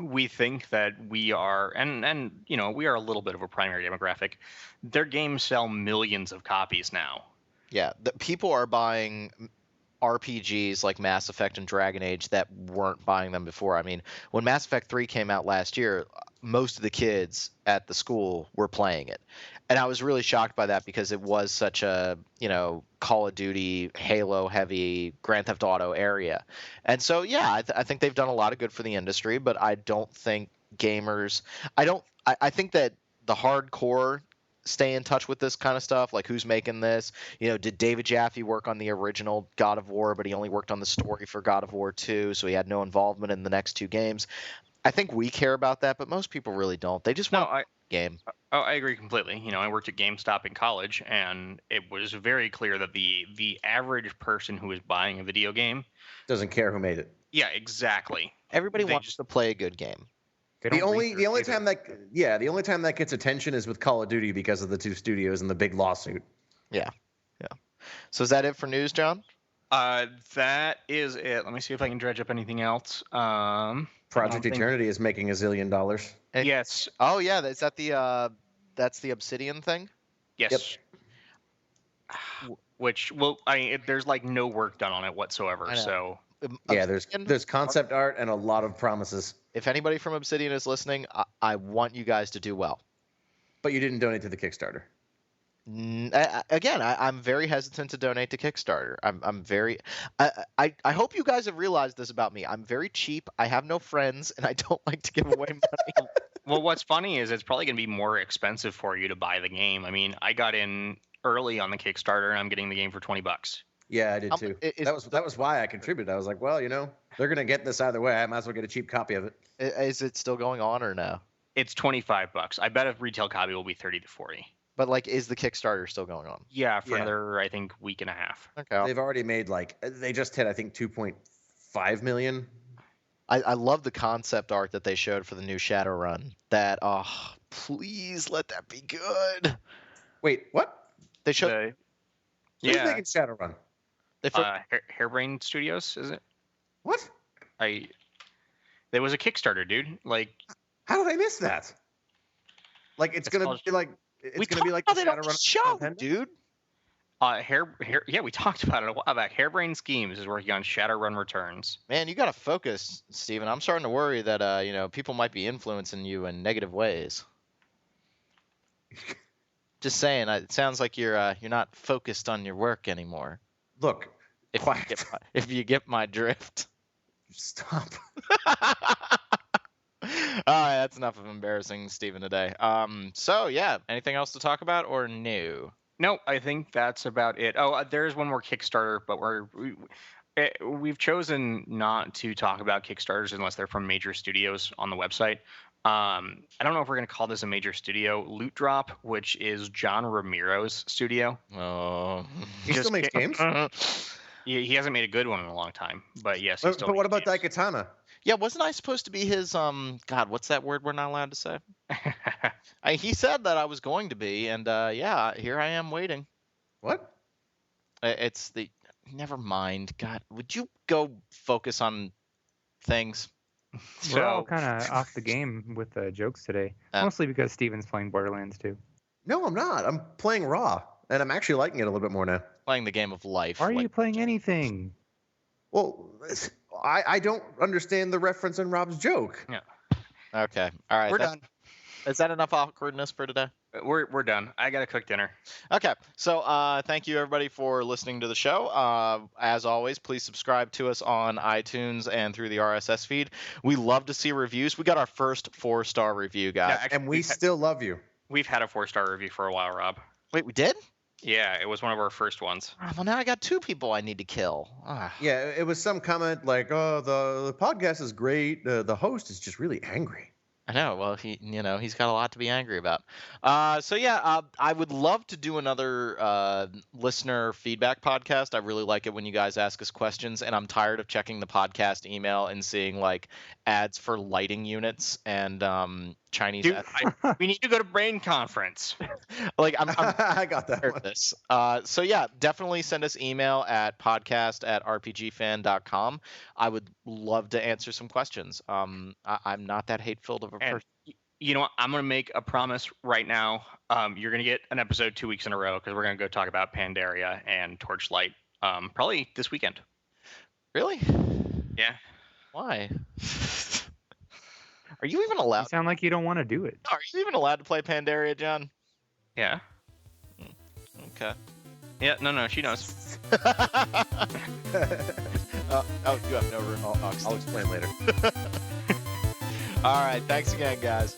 S4: we think that we are, and we are a little bit of a primary demographic, their games sell millions of copies now.
S1: Yeah, people are buying RPGs like Mass Effect and Dragon Age that weren't buying them before. I mean, when Mass Effect 3 came out last year, most of the kids at the school were playing it. And I was really shocked by that because it was such a, Call of Duty, Halo heavy, Grand Theft Auto area. And so, yeah, I think they've done a lot of good for the industry, but I don't think gamers, I think that the hardcore stay in touch with this kind of stuff, like who's making this. Did David Jaffe work on the original God of War, but he only worked on the story for God of War 2, so he had no involvement in the next two games? I think we care about that, but most people really don't. They just want a game.
S4: Oh, I agree completely. I worked at GameStop in college, and it was very clear that the average person who is buying a video game
S2: doesn't care who made it.
S4: Yeah, exactly.
S1: Everybody wants to play a good game.
S2: The only time that gets attention is with Call of Duty because of the two studios and the big lawsuit.
S1: Yeah. So is that it for news, John?
S4: That is it. Let me see if I can dredge up anything else.
S2: Project Eternity is making $1 zillion.
S4: Yes.
S1: Oh yeah, is that that's the Obsidian thing?
S4: Yes. Yep. Which there's like no work done on it whatsoever. So
S2: yeah, there's concept art and a lot of promises.
S1: If anybody from Obsidian is listening, I want you guys to do well.
S2: But you didn't donate to the Kickstarter.
S1: Again, I'm very hesitant to donate to Kickstarter. I hope you guys have realized this about me. I'm very cheap. I have no friends, and I don't like to give away money.
S4: Well, what's funny is it's probably going to be more expensive for you to buy the game. I mean, I got in early on the Kickstarter, and I'm getting the game for $20.
S2: Yeah, I did too. That was why I contributed. I was like, well, they're going to get this either way. I might as well get a cheap copy of it.
S1: Is it still going on or no?
S4: It's $25. I bet a retail copy will be $30 to $40.
S1: But is the Kickstarter still going on?
S4: Yeah, for another, I think, week and a half.
S1: Okay.
S2: They've already made they just hit, I think, 2.5 million.
S1: I love the concept art that they showed for the new Shadowrun. Please let that be good.
S2: Wait, what?
S1: They showed.
S2: Who's making Shadowrun?
S4: Harebrained Studios, is it?
S2: What?
S4: There was a Kickstarter, dude.
S2: How did I miss that? It's gonna be like it's gonna be like the Shadowrun
S1: show, dude.
S4: We talked about it a while back. Harebrained Schemes is working on Shadowrun Returns.
S1: Man, you gotta focus, Steven. I'm starting to worry that people might be influencing you in negative ways. Just saying, it sounds like you're not focused on your work anymore.
S2: Look,
S1: if you get my drift.
S2: Stop.
S1: All right, that's enough of embarrassing Steven today. So yeah, anything else to talk about or no?
S4: No, I think that's about it. Oh, there's one more Kickstarter, but we've chosen not to talk about Kickstarters unless they're from major studios on the website. I don't know if we're going to call this a major studio. Loot Drop, which is John Romero's studio.
S1: Oh,
S2: he still makes games?
S4: He hasn't made a good one in a long time, but yes.
S2: But what about Daikatana?
S1: Yeah, wasn't I supposed to be his God, what's that word we're not allowed to say? He said that I was going to be, and here I am waiting.
S2: What?
S1: It's the never mind. God, would you go focus on things?
S3: We're all kind of off the game with the jokes today, mostly because Steven's playing Borderlands 2.
S2: No, I'm not. I'm playing Raw, and I'm actually liking it a little bit more now.
S1: Playing the game of life.
S3: Why are you playing anything?
S2: Well, I don't understand the reference in Rob's joke.
S4: Yeah.
S1: Okay. All right.
S4: We're done.
S1: Is that enough awkwardness for today?
S4: We're done. I gotta cook dinner.
S1: Okay. So thank you everybody for listening to the show. As always, please subscribe to us on iTunes and through the RSS feed. We love to see reviews. We got our first 4-star review, guys.
S2: Yeah, actually, and we still love you.
S4: We've had a 4-star review for a while, Rob.
S1: Wait, we did?
S4: Yeah, it was one of our first ones.
S1: Oh, well, now I got 2 people I need to kill.
S2: Yeah, it was some comment like, "Oh, the podcast is great. The host is just really angry."
S1: I know. Well, he's got a lot to be angry about. I would love to do another listener feedback podcast. I really like it when you guys ask us questions, and I'm tired of checking the podcast email and seeing ads for lighting units and Chinese.
S4: Dude, we need to go to Brain Conference.
S1: Like I'm
S2: I got that
S1: prepared
S2: one.
S1: for this. So yeah, definitely send us email at podcast@rpgfan.com. I would love to answer some questions. I'm not that hate-filled of a
S4: And
S1: person.
S4: you know what? I'm going to make a promise right now. You're going to get an episode 2 weeks in a row because we're going to go talk about Pandaria and Torchlight probably this weekend.
S1: Really?
S4: Yeah.
S1: Why? Are you even
S3: You
S1: allowed?
S3: sound like you don't want to do it.
S1: Are you even allowed to play Pandaria, John?
S4: Yeah.
S1: Okay.
S4: Yeah, no, she knows.
S1: Oh, you have no room.
S2: I'll explain later.
S1: All right. Thanks again, guys.